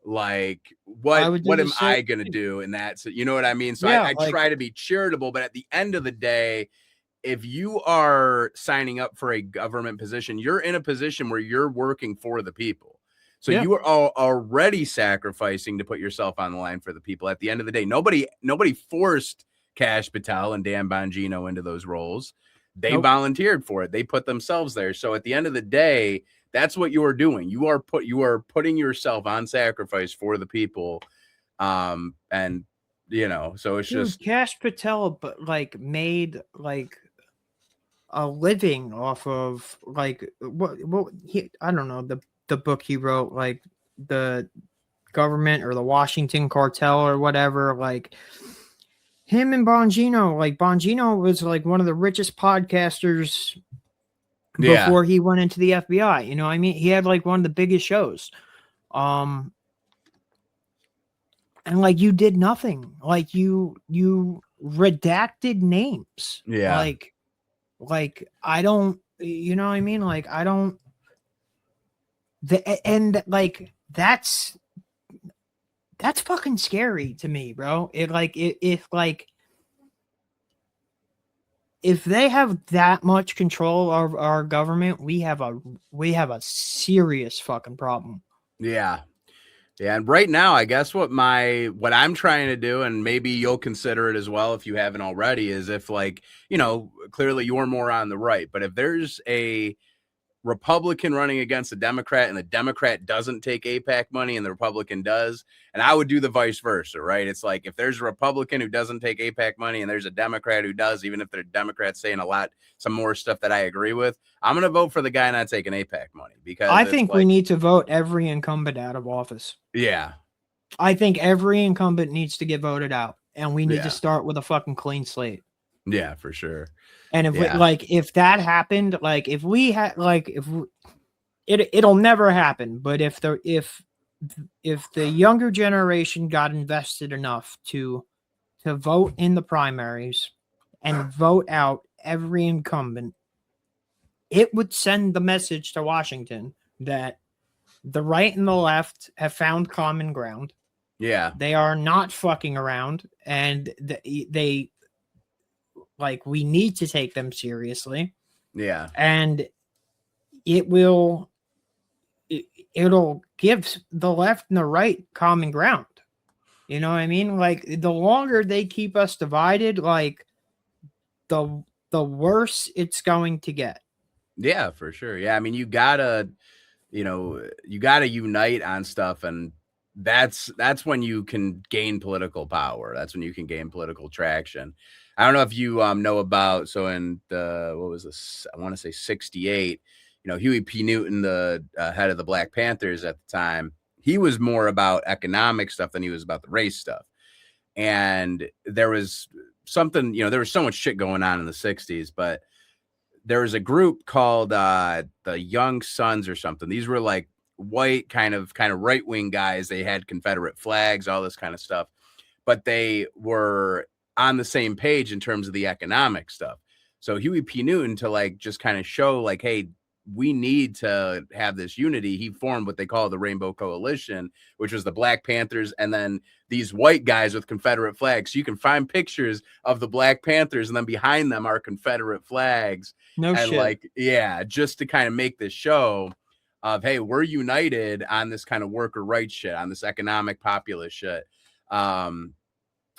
like what am I going to do in that? So, you know what I mean? So I try to be charitable, but at the end of the day, if you are signing up for a government position, you're in a position where you're working for the people. So you are already sacrificing to put yourself on the line for the people. At the end of the day, nobody forced Kash Patel and Dan Bongino into those roles. They volunteered for it. They put themselves there. So at the end of the day, that's what you are doing. You are putting yourself on sacrifice for the people. And So it's Dude, just, Cash Patel, but like made like a living off of like what he, I don't know, the book he wrote, like the government or the Washington cartel or whatever, like him and Bongino. Like Bongino was like one of the richest podcasters yeah, before he went into the FBI. You know what I mean? He had like one of the biggest shows. Um and like you did nothing. Like you redacted names. yeah, Like I don't, you know what I mean? Like I don't, and like that's fucking scary to me, bro. It like if like if they have that much control of our government, we have a serious fucking problem. yeah. Yeah, and right now, I guess what I'm trying to do, and maybe you'll consider it as well if you haven't already, is if like, clearly you're more on the right, but if there's a Republican running against a Democrat and the Democrat doesn't take APAC money and the Republican does, and I would do the vice versa, right? It's like if there's a Republican who doesn't take APAC money and there's a Democrat who does, even if the Democrat's saying some more stuff that I agree with, I'm going to vote for the guy not taking APAC money because I it's think we like, need to vote every incumbent out of office. yeah, I think every incumbent needs to get voted out, and we need to yeah, start with a fucking clean slate. yeah, for sure. And if we, Yeah, like if that happened, like if we had like if we, it'll never happen, but if the younger generation got invested enough to vote in the primaries and vote out every incumbent, it would send the message to Washington that the right and the left have found common ground. yeah, They are not fucking around, and they like we need to take them seriously, yeah, and it will it'll give the left and the right common ground. You know what I mean? Like the longer they keep us divided, like the worse it's going to get. yeah, for sure. Yeah, I mean, you gotta unite on stuff, and that's when you can gain political power. That's when you can gain political traction. I don't know if you know about, so in the, what was this, I want to say 68, Huey P. Newton, the head of the Black Panthers at the time, he was more about economic stuff than he was about the race stuff. And there was something, there was so much shit going on in the 60s, but there was a group called the Young Sons or something. These were like white kind of right-wing guys. They had Confederate flags, all this kind of stuff, but they were on the same page in terms of the economic stuff. So Huey P. Newton, to like just kind of show like, hey, we need to have this unity, he formed what they call the Rainbow Coalition, which was the Black Panthers and then these white guys with Confederate flags. So you can find pictures of the Black Panthers and then behind them are Confederate flags. No And shit. like, yeah, just to kind of make this show of, hey, we're united on this kind of worker rights shit, on this economic populist shit.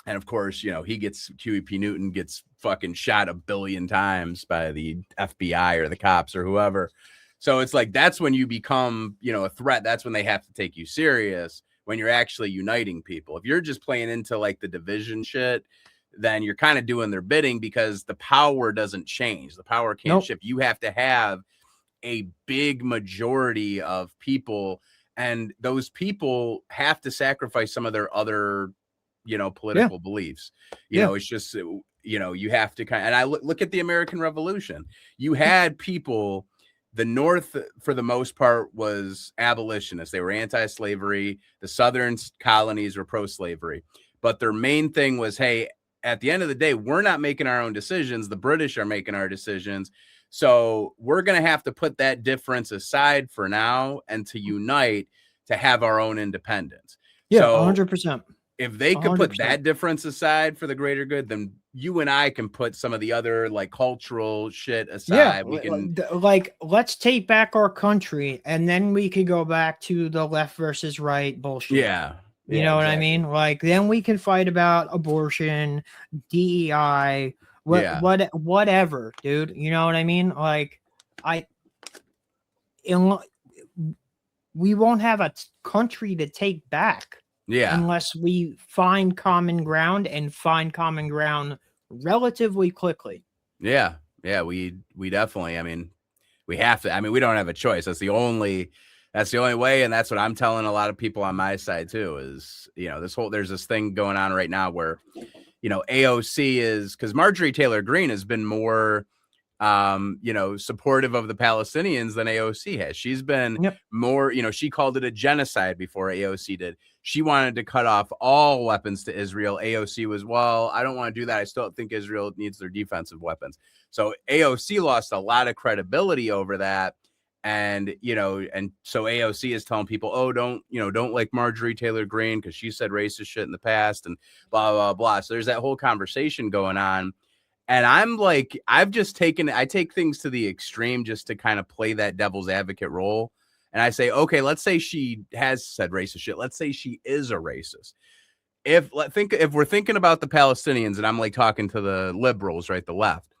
And of course, Huey P. Newton gets fucking shot 1 billion times by the FBI or the cops or whoever. So it's like, that's when you become, a threat. That's when they have to take you serious, when you're actually uniting people. If you're just playing into like the division shit, then you're kind of doing their bidding, because the power doesn't change. The power can't shift. You have to have a big majority of people, and those people have to sacrifice some of their other political beliefs. It's just, you have to and I look at the American Revolution. You had people, the North for the most part was abolitionists. They were anti-slavery. The Southern colonies were pro-slavery, but their main thing was, hey, at the end of the day, we're not making our own decisions. The British are making our decisions. So we're going to have to put that difference aside for now and to unite to have our own independence. Yeah, so 100%. If they could 100%. put that difference aside for the greater good, then you and I can put some of the other like cultural shit aside. Yeah, We can like let's take back our country, and then we could go back to the left versus right bullshit. Yeah. You know what I mean? Like then we can fight about abortion, DEI, whatever, dude. You know what I mean? Like we won't have a country to take back Yeah. unless we find common ground and find common ground relatively quickly. Yeah. Yeah. We definitely, I mean, we have to, I mean, we don't have a choice. That's the only way. And that's what I'm telling a lot of people on my side too, is, you know, there's this thing going on right now where, you know, AOC is, because Marjorie Taylor Greene has been more, you know, supportive of the Palestinians than AOC has. She's been Yep. more, you know, she called it a genocide before AOC did. She wanted to cut off all weapons to Israel. AOC was, well, I don't want to do that. I still think Israel needs their defensive weapons. So AOC lost a lot of credibility over that. And, you know, and so AOC is telling people, oh, don't like Marjorie Taylor Greene because she said racist shit in the past and blah, blah, blah. So there's that whole conversation going on. And I'm like, I take things to the extreme just to kind of play that devil's advocate role. And I say, okay, let's say she has said racist shit. Let's say she is a racist. If we're thinking about the Palestinians, and I'm like talking to the liberals, right, the left,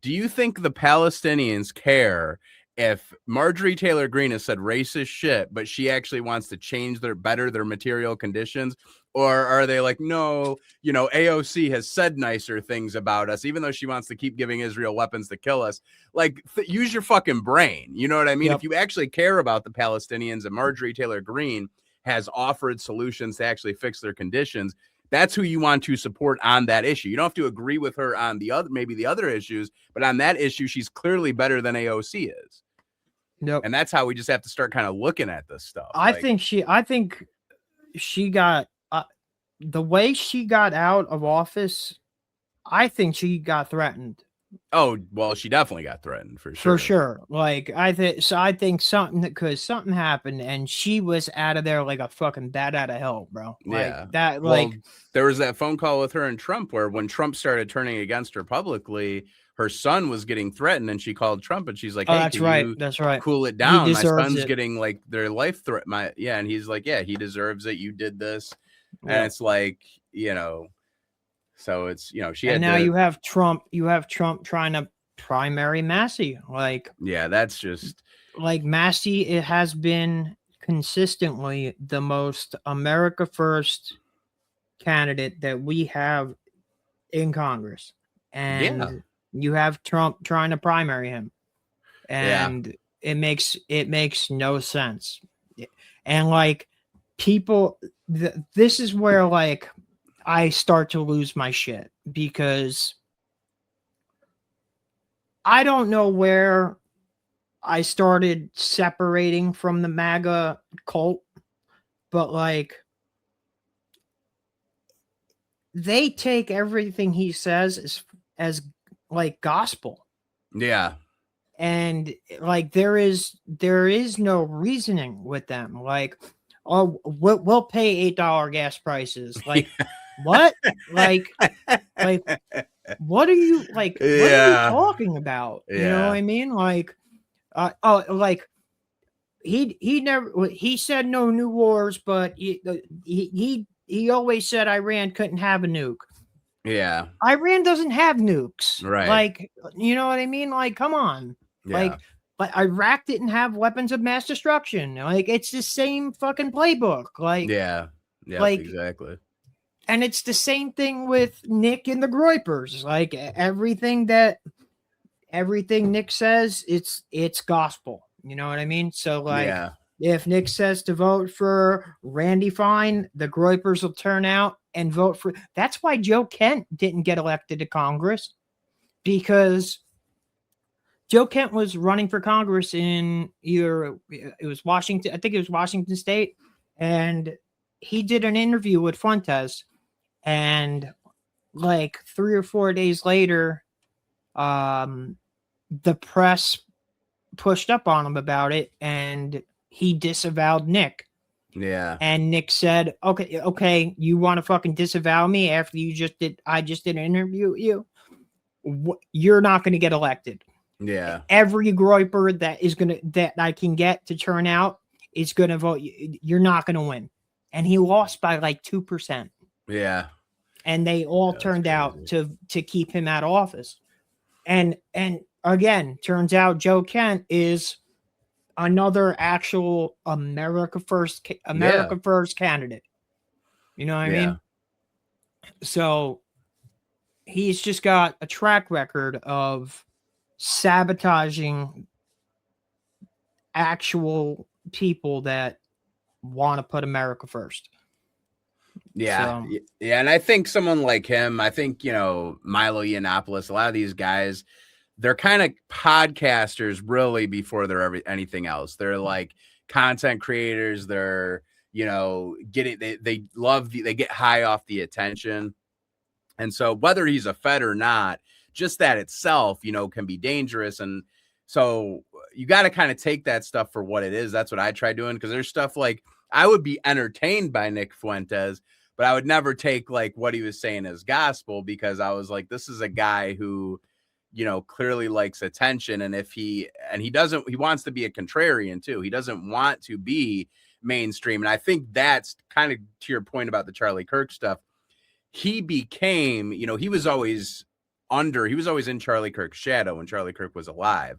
do you think the Palestinians care if Marjorie Taylor Greene has said racist shit, but she actually wants to better their material conditions? Or are they like, no, you know, AOC has said nicer things about us, even though she wants to keep giving Israel weapons to kill us? Like, use your fucking brain. You know what I mean? Yep. If you actually care about the Palestinians and Marjorie Taylor Greene has offered solutions to actually fix their conditions, that's who you want to support on that issue. You don't have to agree with her on maybe the other issues, but on that issue, she's clearly better than AOC is. Nope. And that's how we just have to start kind of looking at this stuff. I think she got the way she got out of office. I think she got threatened. Oh, well, she definitely got threatened for sure. For sure. Like I think something happened and she was out of there like a fucking bat out of hell, bro. Like Yeah. that, well, like there was that phone call with her and Trump where when Trump started turning against her publicly, her son was getting threatened and she called Trump and she's like, hey, that's right. That's right. Cool it down. He My deserves son's it. getting like their life threat. And he's like, yeah, he deserves it. You did this. Yeah. And it's like, you know, so it's, you know, she had and now you have Trump trying to primary Massey. Like, yeah, that's just like Massey, it has been consistently the most America First candidate that we have in Congress. And you have Trump trying to primary him. And it makes no sense. And like people, this is where like I start to lose my shit, because I don't know where I started separating from the MAGA cult, but like they take everything he says as like gospel. Yeah. And like there is no reasoning with them. Like, oh, we'll pay $8 gas prices. Like, what? Like, what are you like? What are you talking about? You know what I mean? Like, like he said no new wars, but he always said Iran couldn't have a nuke. Yeah. Iran doesn't have nukes. Right. Like, you know what I mean? Like, come on. Yeah. Like Iraq didn't have weapons of mass destruction. Like, it's the same fucking playbook. Like, yeah, like, exactly. And it's the same thing with Nick and the Groypers. Like everything Nick says, it's gospel. You know what I mean? So like, if Nick says to vote for Randy Fine, the Groypers will turn out and vote for. That's why Joe Kent didn't get elected to Congress, because Joe Kent was running for Congress in it was Washington. I think it was Washington State, and he did an interview with Fuentes, and like 3 or 4 days later, the press pushed up on him about it, and he disavowed Nick. Yeah. And Nick said, okay, you want to fucking disavow me after I just did an interview with you? You're not going to get elected. Yeah. Every Groyper that I can get to turn out is going to vote. You're not going to win. And he lost by like 2%. Yeah. And they all turned out to keep him out of office. And again, turns out Joe Kent is another actual America First candidate. You know what I Yeah. mean? So he's just got a track record of sabotaging actual people that want to put America first. Yeah. So, Yeah. And I think someone like him, I think, Milo Yiannopoulos, a lot of these guys, they're kind of podcasters really before they're anything else. They're like content creators. They're, they love, they get high off the attention. And so whether he's a Fed or not, just that itself, can be dangerous. And so you got to kind of take that stuff for what it is. That's what I try doing. Cause there's stuff like I would be entertained by Nick Fuentes, but I would never take like what he was saying as gospel, because I was like, this is a guy who, clearly likes attention. And he wants to be a contrarian too. He doesn't want to be mainstream. And I think that's kind of to your point about the Charlie Kirk stuff. He became, he was always in Charlie Kirk's shadow when Charlie Kirk was alive.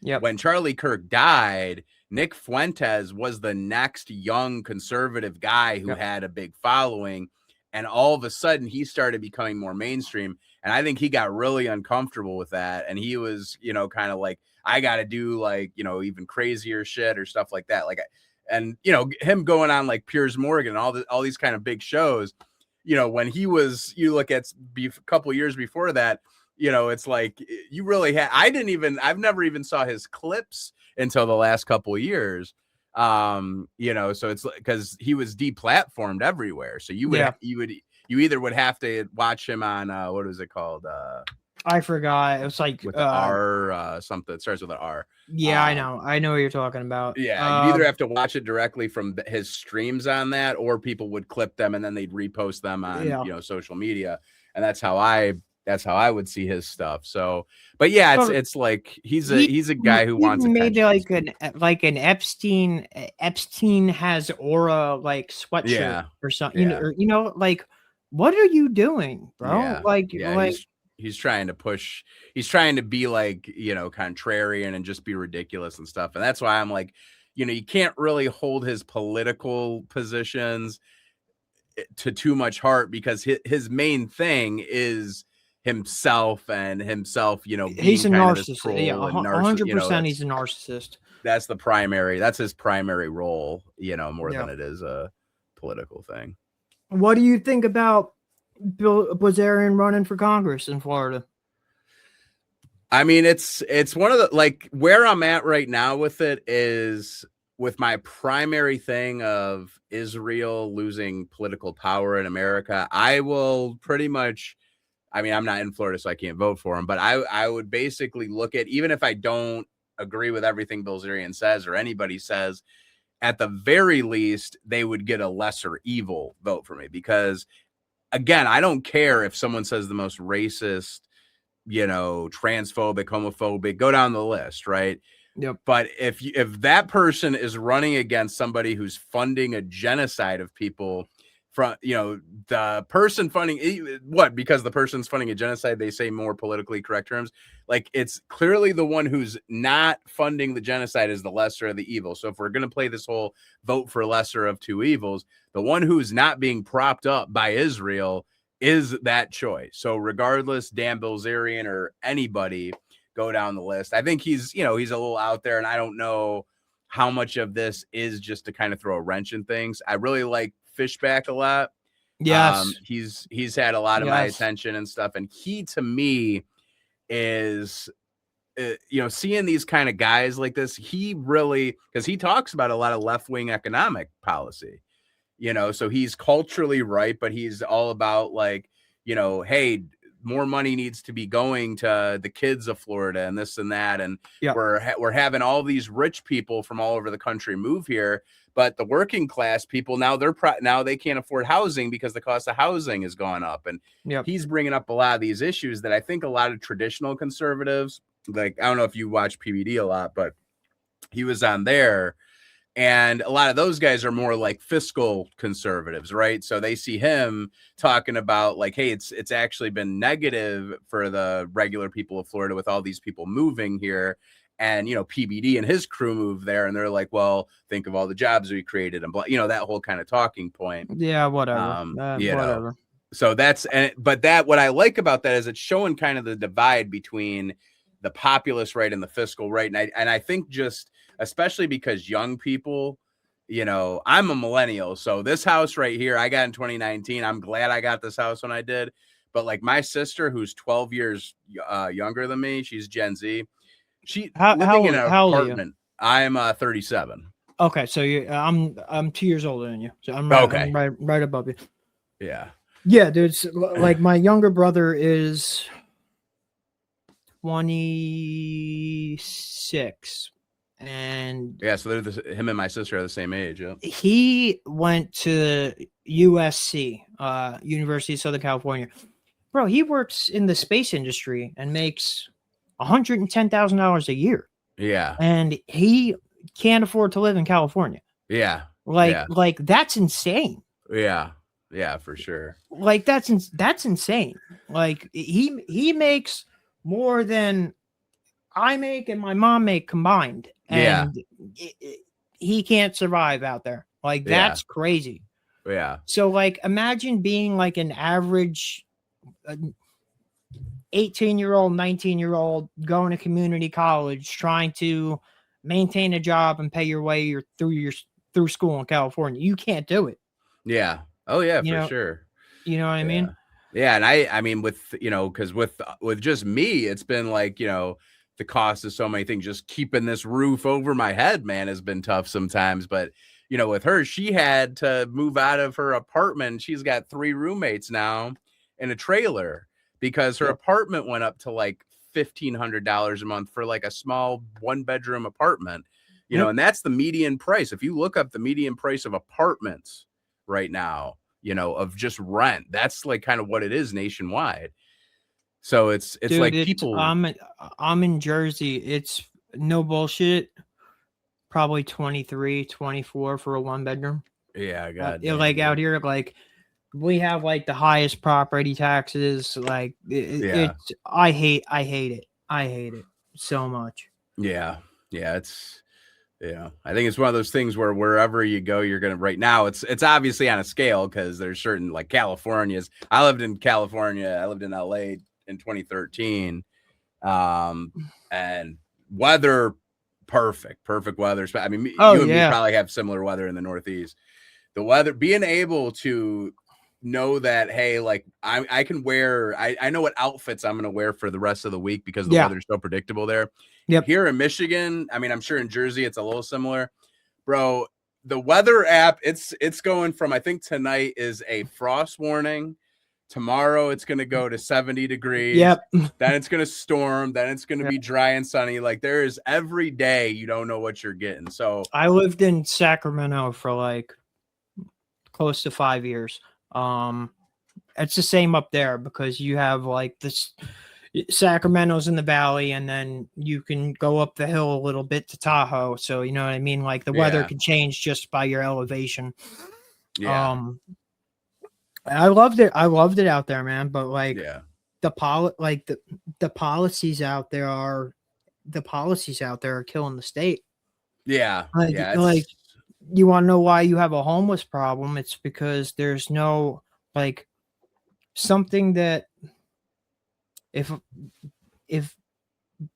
yeah. When Charlie Kirk died, Nick Fuentes was the next young conservative guy who had a big following. And all of a sudden he started becoming more mainstream. And I think he got really uncomfortable with that. And he was, kind of like, I got to do like, even crazier shit or stuff like that. Like, and, him going on like Piers Morgan, all these kind of big shows, when he was, you look at a couple years before that, it's like you really I've never even saw his clips until the last couple of years. So it's because he was deplatformed everywhere. So you either would have to watch him on what was it called? I forgot. It was like with the R, something that starts with an R. Yeah, I know what you're talking about. Yeah, you either have to watch it directly from his streams on that, or people would clip them and then they'd repost them on social media, and that's how I would see his stuff. So, but yeah, it's like he's a guy who wants made like an Epstein has aura like sweatshirt or something. Like what are you doing, bro? He's trying to push. He's trying to be like, contrarian and just be ridiculous and stuff. And that's why I'm like, you can't really hold his political positions to too much heart, because his main thing is himself, being he's a narcissist. Yeah, 100%. He's a narcissist. That's his primary role, more than it is a political thing. What do you think about Bill Blazarian running for Congress in Florida? I mean, it's one of the, like, where I'm at right now with it is with my primary thing of Israel losing political power in America. I will pretty much, I mean, I'm not in Florida, so I can't vote for him, but I would basically look at, even if I don't agree with everything Bilzerian says or anybody says, at the very least, they would get a lesser evil vote for me. Because again, I don't care if someone says the most racist, transphobic, homophobic, go down the list, right? Yep. But if that person is running against somebody who's funding a genocide of people, from the person funding because the person's funding a genocide, they say more politically correct terms. Like, it's clearly the one who's not funding the genocide is the lesser of the evil. So if we're going to play this whole vote for lesser of two evils, the one who's not being propped up by Israel is that choice. So regardless, Dan Bilzerian or anybody, go down the list. I think he's a little out there, and I don't know how much of this is just to kind of throw a wrench in things. I really like Fishback a lot. Yes. He's had a lot of my attention and stuff. And he, to me, is, seeing these kind of guys like this, he really, because he talks about a lot of left-wing economic policy, so he's culturally right, but he's all about like, hey, more money needs to be going to the kids of Florida and this and that. And we're having all these rich people from all over the country move here, but the working class people now now they can't afford housing because the cost of housing has gone up. And he's bringing up a lot of these issues that I think a lot of traditional conservatives, like, I don't know if you watch PBD a lot, but he was on there. And a lot of those guys are more like fiscal conservatives, right? So they see him talking about like, hey, it's actually been negative for the regular people of Florida with all these people moving here. and, PBD and his crew moved there, and they're like, well, think of all the jobs we created, and that whole kind of talking point. Yeah, whatever. Whatever. So but what I like about that is it's showing kind of the divide between the populist right and the fiscal right. And I think just, especially because young people, I'm a millennial. So this house right here, I got in 2019. I'm glad I got this house when I did. But like my sister, who's 12 years younger than me, she's Gen Z. She living in an apartment. I'm 37. Okay, so I'm 2 years older than you. So I'm right above you. Yeah. Yeah, dude. Like my younger brother is 26, and yeah, so him and my sister are the same age. Yeah. He went to USC, University of Southern California. Bro, he works in the space industry and makes $110,000 a year. Yeah. And he can't afford to live in California. Yeah. Like that's insane. Yeah. Yeah, for sure. Like that's insane. Like he makes more than I make and my mom make combined, and he can't survive out there. Like that's crazy. Yeah. So like imagine being like an average 18-year-old, 19-year-old going to community college, trying to maintain a job and pay your way through school in California. You can't do it. Yeah. Oh yeah, for sure. You know what I mean? Yeah. And I mean, with, because with just me, it's been like, the cost of so many things, just keeping this roof over my head, man, has been tough sometimes. But, with her, she had to move out of her apartment. She's got 3 roommates now in a trailer because her apartment went up to like $1,500 a month for like a small 1-bedroom apartment, and that's the median price. If you look up the median price of apartments right now, of just rent, that's like kind of what it is nationwide. So it's dude, like people. I'm in Jersey. It's no bullshit. Probably 23, 24 for a 1-bedroom. Yeah, God. Like out here, like we have like the highest property taxes. Like it's I hate it. I hate it so much. Yeah. It's. I think it's one of those things where wherever you go, you're going to, right now, it's obviously on a scale because there's certain, like California's. I lived in California. I lived in LA in 2013. And weather, perfect weather. I mean, you and me probably have similar weather in the Northeast. The weather, being able to know that, hey, like I can wear, I know what outfits I'm going to wear for the rest of the week because the weather's so predictable there. Yep. Here in Michigan, I mean, I'm sure in Jersey it's a little similar, bro. The weather app, it's going from, I think tonight is a frost warning. Tomorrow it's going to go to 70 degrees. Yep. Then it's going to storm. Then it's going to be dry and sunny. Like there is every day you don't know what you're getting. So I lived in Sacramento for like close to 5 years. It's the same up there because you have like this. Sacramento's in the valley, and then you can go up the hill a little bit to Tahoe. So you know what I mean? Like the weather can change just by your elevation. Yeah. I loved it. I loved it out there, man. But like the policies out there are killing the state. Yeah. Like you want to know why you have a homeless problem? It's because there's no like something that if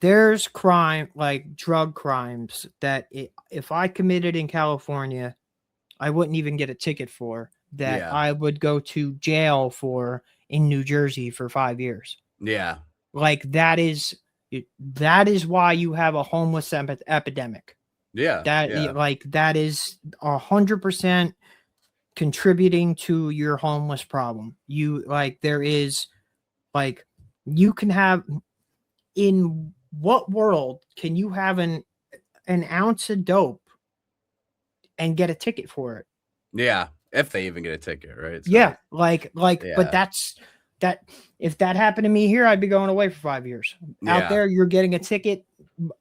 there's crime, like drug crimes, that if I committed in California, I wouldn't even get a ticket for, that I would go to jail for in New Jersey for 5 years. Yeah. Like that is why you have a homeless epidemic. Yeah. That is 100% contributing to your homeless problem. You can have, in what world can you have an ounce of dope and get a ticket for it? Yeah. If they even get a ticket, right? So, but that if that happened to me here, I'd be going away for 5 years. Out there, you're getting a ticket,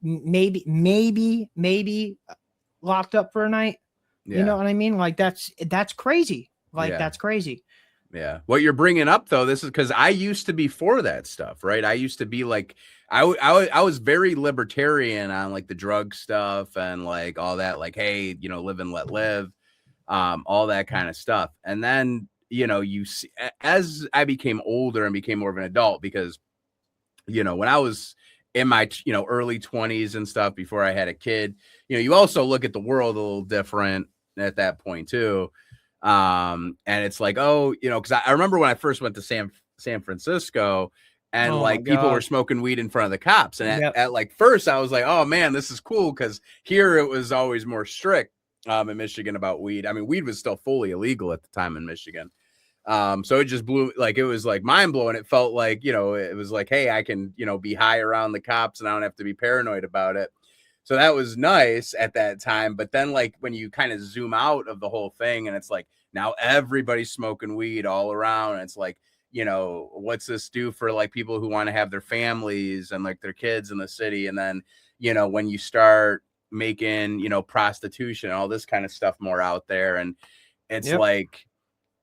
maybe locked up for a night. You know what I mean? Like that's crazy. That's crazy. Yeah. What you're bringing up though, this is because I used to be for that stuff, right? I used to be like, I was very libertarian on like the drug stuff and like all that, like, hey, live and let live, all that kind of stuff. And then, you see, as I became older and became more of an adult, because, when I was in my, early 20s and stuff before I had a kid, you also look at the world a little different at that point too. And it's like, oh, because I remember when I first went to San Francisco, and Oh my like people were God. smoking weed in front of the cops, and Yep. at like first I was like, oh man, this is cool, because here it was always more strict in Michigan about weed. I mean, weed was still fully illegal at the time in Michigan. So it just blew, like, it was like mind blowing. It felt like, it was like, hey, I can, be high around the cops and I don't have to be paranoid about it. So that was nice at that time. But then, like, when you kind of zoom out of the whole thing, and it's like now everybody's smoking weed all around, and it's like, what's this do for like people who want to have their families and like their kids in the city? And then, when you start making, prostitution, all this kind of stuff more out there, and it's Yep. like,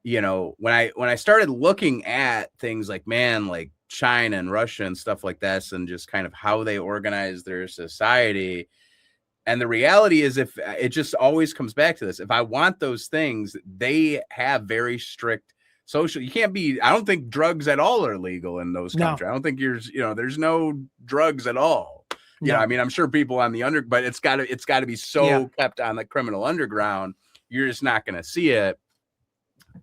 when I started looking at things like, man, like China and Russia and stuff like this, and just kind of how they organize their society. And the reality is, if it just always comes back to this, if I want those things, they have very strict social. You can't be, I don't think drugs at all are legal in those No. countries. I don't think there's no drugs at all. No. I mean, I'm sure people on the but it's gotta be so kept on the criminal underground. You're just not going to see it.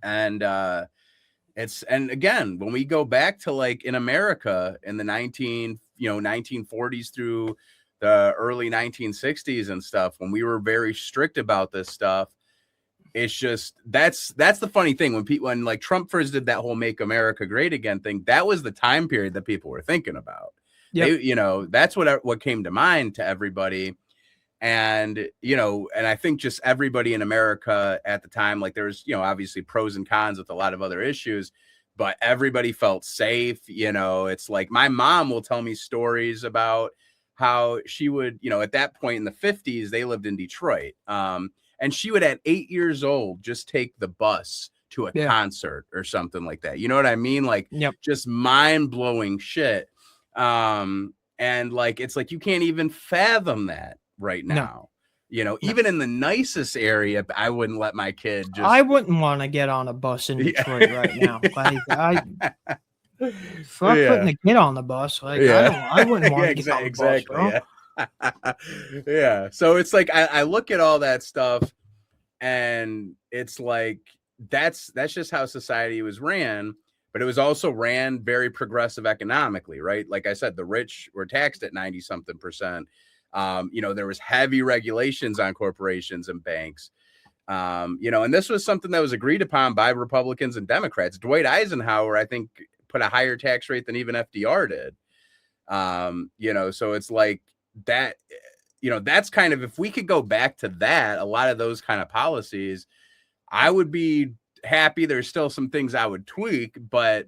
And and again, when we go back to like in America in the 1940s through the early 1960s and stuff, when we were very strict about this stuff, it's just that's the funny thing. When like Trump first did that whole "Make America Great Again" thing, that was the time period that people were thinking about. Yep. That's what came to mind to everybody. And, and I think just everybody in America at the time, like there's, obviously pros and cons with a lot of other issues, but everybody felt safe. It's like my mom will tell me stories about how she would, at that point in the 50s, they lived in Detroit. And she would at 8 years old just take the bus to a concert or something like that. You know what I mean? Like just mind blowing shit. And like, it's like, you can't even fathom that right now. Even in the nicest area, I wouldn't let my kid just. I wouldn't want to get on a bus in Detroit right now. Like if I couldn't get on the bus, like I wouldn't want to get on the bus, bro. Yeah. So it's like I look at all that stuff, and it's like that's just how society was ran. But it was also ran very progressive economically, right? Like I said, the rich were taxed at 90-something%. There was heavy regulations on corporations and banks. And this was something that was agreed upon by Republicans and Democrats. Dwight Eisenhower, I think, put a higher tax rate than even FDR did. So it's like that, that's kind of, if we could go back to that, a lot of those kind of policies, I would be happy. There's still some things I would tweak, but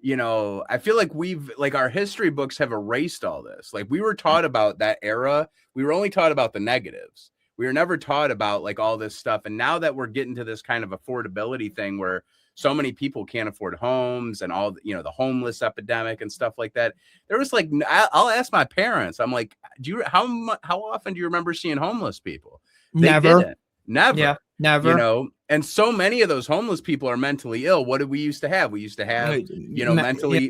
I feel like our history books have erased all this. Like we were taught about that era. We were only taught about the negatives. We were never taught about like all this stuff. And now that we're getting to this kind of affordability thing where so many people can't afford homes, and all, the homeless epidemic and stuff like that. There was like, I'll ask my parents, I'm like, how often do you remember seeing homeless people? They Never. didn't. Never. Yeah, never. And so many of those homeless people are mentally ill. What did we used to have? We used to have,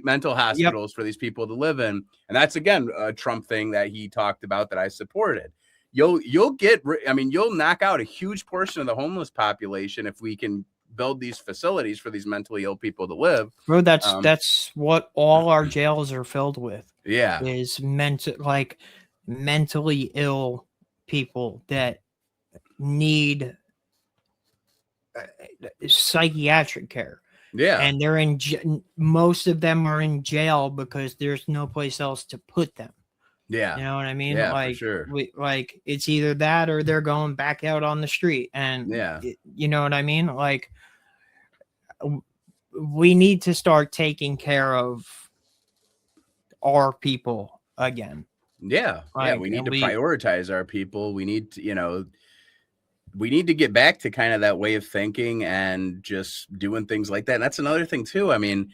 mental hospitals for these people to live in. And that's, again, a Trump thing that he talked about that I supported. You'll knock out a huge portion of the homeless population if we can build these facilities for these mentally ill people to live. Bro, that's what all our jails are filled with. Yeah. Is mentally ill people that need psychiatric care. Yeah. And they're most of them are in jail because there's no place else to put them. Yeah. You know what I mean? Yeah, like, for sure. It's either that or they're going back out on the street. And you know what I mean? Like, we need to start taking care of our people again. Yeah. We need to prioritize our people. We need to, we need to get back to kind of that way of thinking and just doing things like that. And that's another thing too. I mean,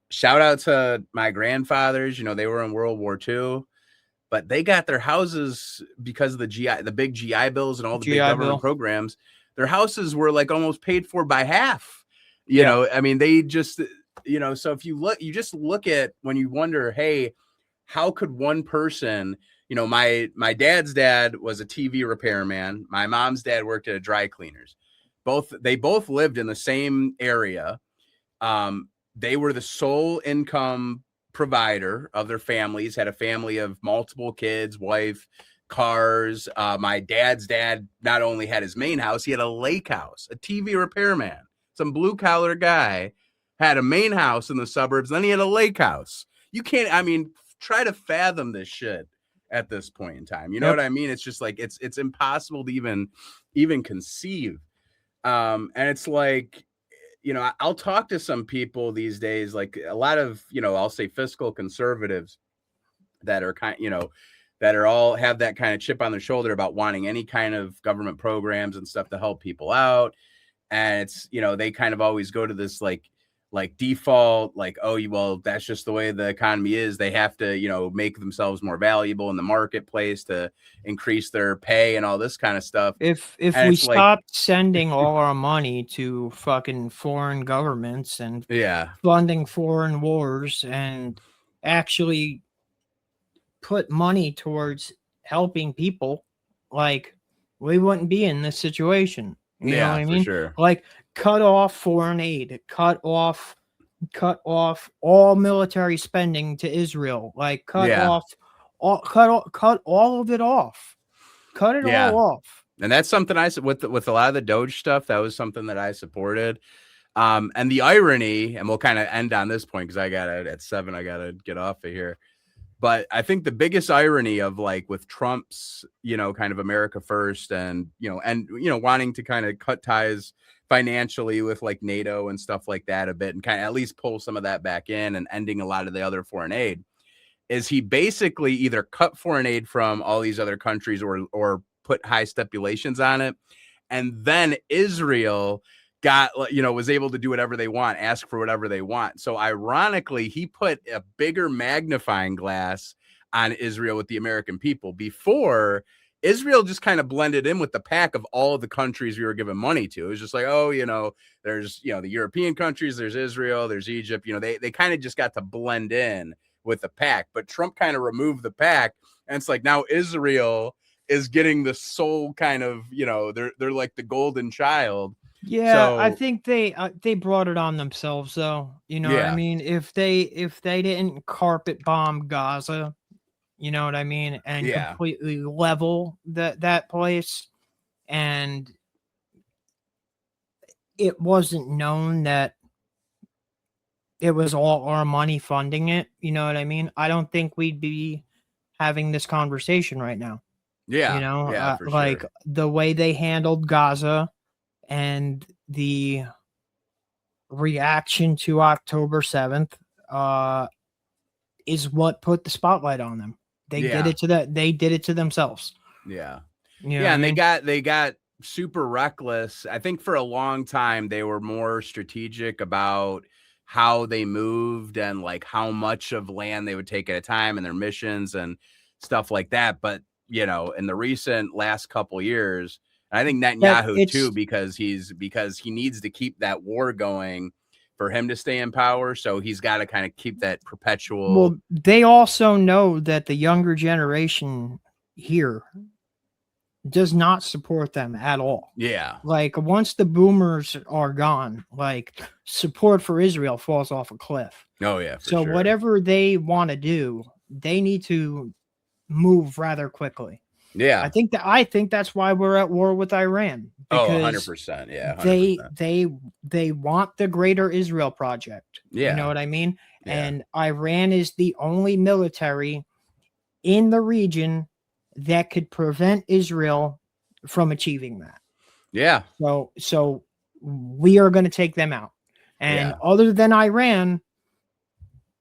shout out to my grandfathers, they were in World War II, but they got their houses because of the big GI bills and all the big government programs. Their houses were like almost paid for by half, I mean, they just, so if you just look at when you wonder, hey, how could one person, my dad's dad was a TV repairman. My mom's dad worked at a dry cleaners. They both lived in the same area. They were the sole income provider of their families, had a family of multiple kids, wife, cars. My dad's dad not only had his main house, he had a lake house, a TV repairman, some blue collar guy had a main house in the suburbs. Then he had a lake house. You can't, I mean, try to fathom this shit at this point in time. You know what I mean? It's just like, it's impossible to even conceive. And it's like, I'll talk to some people these days, like a lot of, I'll say fiscal conservatives that are that are all have that kind of chip on their shoulder about wanting any kind of government programs and stuff to help people out. And it's, they kind of always go to this like default, like, oh, well, that's just the way the economy is. They have to, make themselves more valuable in the marketplace to increase their pay and all this kind of stuff. If we stopped sending all our money to fucking foreign governments and funding foreign wars and actually put money towards helping people, like, we wouldn't be in this situation. You know what I mean? Sure. Like, cut off foreign aid, cut off all military spending to Israel, like cut all of it off. Cut it all off. And that's something I said with a lot of the Doge stuff. That was something that I supported. And the irony, and we'll kind of end on this point because at 7, I gotta get off of here. But I think the biggest irony of like with Trump's, kind of America First and wanting to kind of cut ties financially with like NATO and stuff like that a bit and kind of at least pull some of that back in and ending a lot of the other foreign aid is he basically either cut foreign aid from all these other countries or put high stipulations on it. And then Israel was able to do whatever they want, ask for whatever they want. So ironically, he put a bigger magnifying glass on Israel with the American people. Before, Israel just kind of blended in with the pack of all of the countries we were giving money to. It was just like, oh, there's, the European countries, there's Israel, there's Egypt, they kind of just got to blend in with the pack. But Trump kind of removed the pack. And it's like now Israel is getting the sole kind of, they're like the golden child. Yeah, so, I think they brought it on themselves, though. You know what I mean? If they didn't carpet bomb Gaza, you know what I mean, and completely level that place, and it wasn't known that it was all our money funding it, you know what I mean? I don't think we'd be having this conversation right now. Yeah, for like sure. The way they handled Gaza and the reaction to October 7th is what put the spotlight on them. They did it to themselves. Yeah. And they got super reckless. I think for a long time they were more strategic about how they moved and like how much of land they would take at a time and their missions and stuff like that. But in the recent last couple years, I think Netanyahu too, because he needs to keep that war going for him to stay in power. So he's got to kind of keep that perpetual. Well, they also know that the younger generation here does not support them at all. Yeah. Like once the boomers are gone, like support for Israel falls off a cliff. Oh yeah. So sure. Whatever they want to do, they need to move rather quickly. Yeah. I think that's why we're at war with Iran. Oh, 100%. Yeah. 100%. They want the greater Israel project. Yeah. You know what I mean? Yeah. And Iran is the only military in the region that could prevent Israel from achieving that. Yeah. So we are going to take them out. And other than Iran,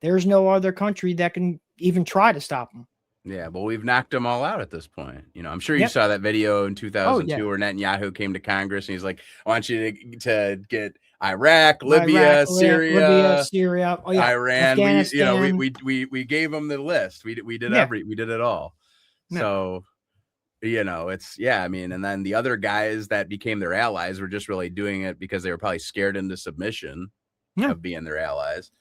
there's no other country that can even try to stop them. Yeah, well, we've knocked them all out at this point. You know, I'm sure you Yep. saw that video in 2002 yeah. where Netanyahu came to Congress and he's like, I want you to get Iraq, Libya, Syria, Syria. Oh yeah, Iran. Afghanistan. We gave them the list. We did Yeah. we did it all. Yeah. So, you know, it's, yeah, I mean, and then the other guys that became their allies were just really doing it because they were probably scared into submission of being their allies.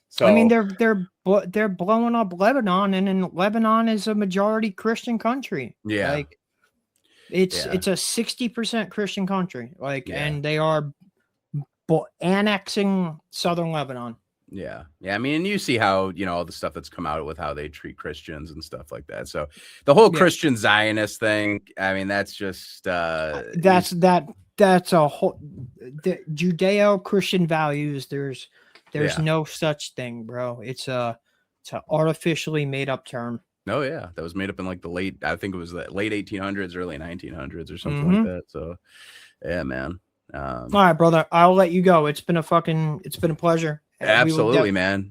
So I mean, they're blowing up Lebanon, and Lebanon is a majority Christian country. Yeah, like it's a 60% Christian country. And they are annexing southern Lebanon. Yeah. I mean, you see how, you know, all the stuff that's come out with how they treat Christians and stuff like that. So the whole Christian Zionist thing, I mean, that's just that's a whole Judeo-Christian values. There's no such thing, bro. It's a artificially made up term. Oh yeah, that was made up in like I think it was the late 1800s, early 1900s or something like that. So yeah, man. All right, brother, I'll let you go. It's been a pleasure. Absolutely, man.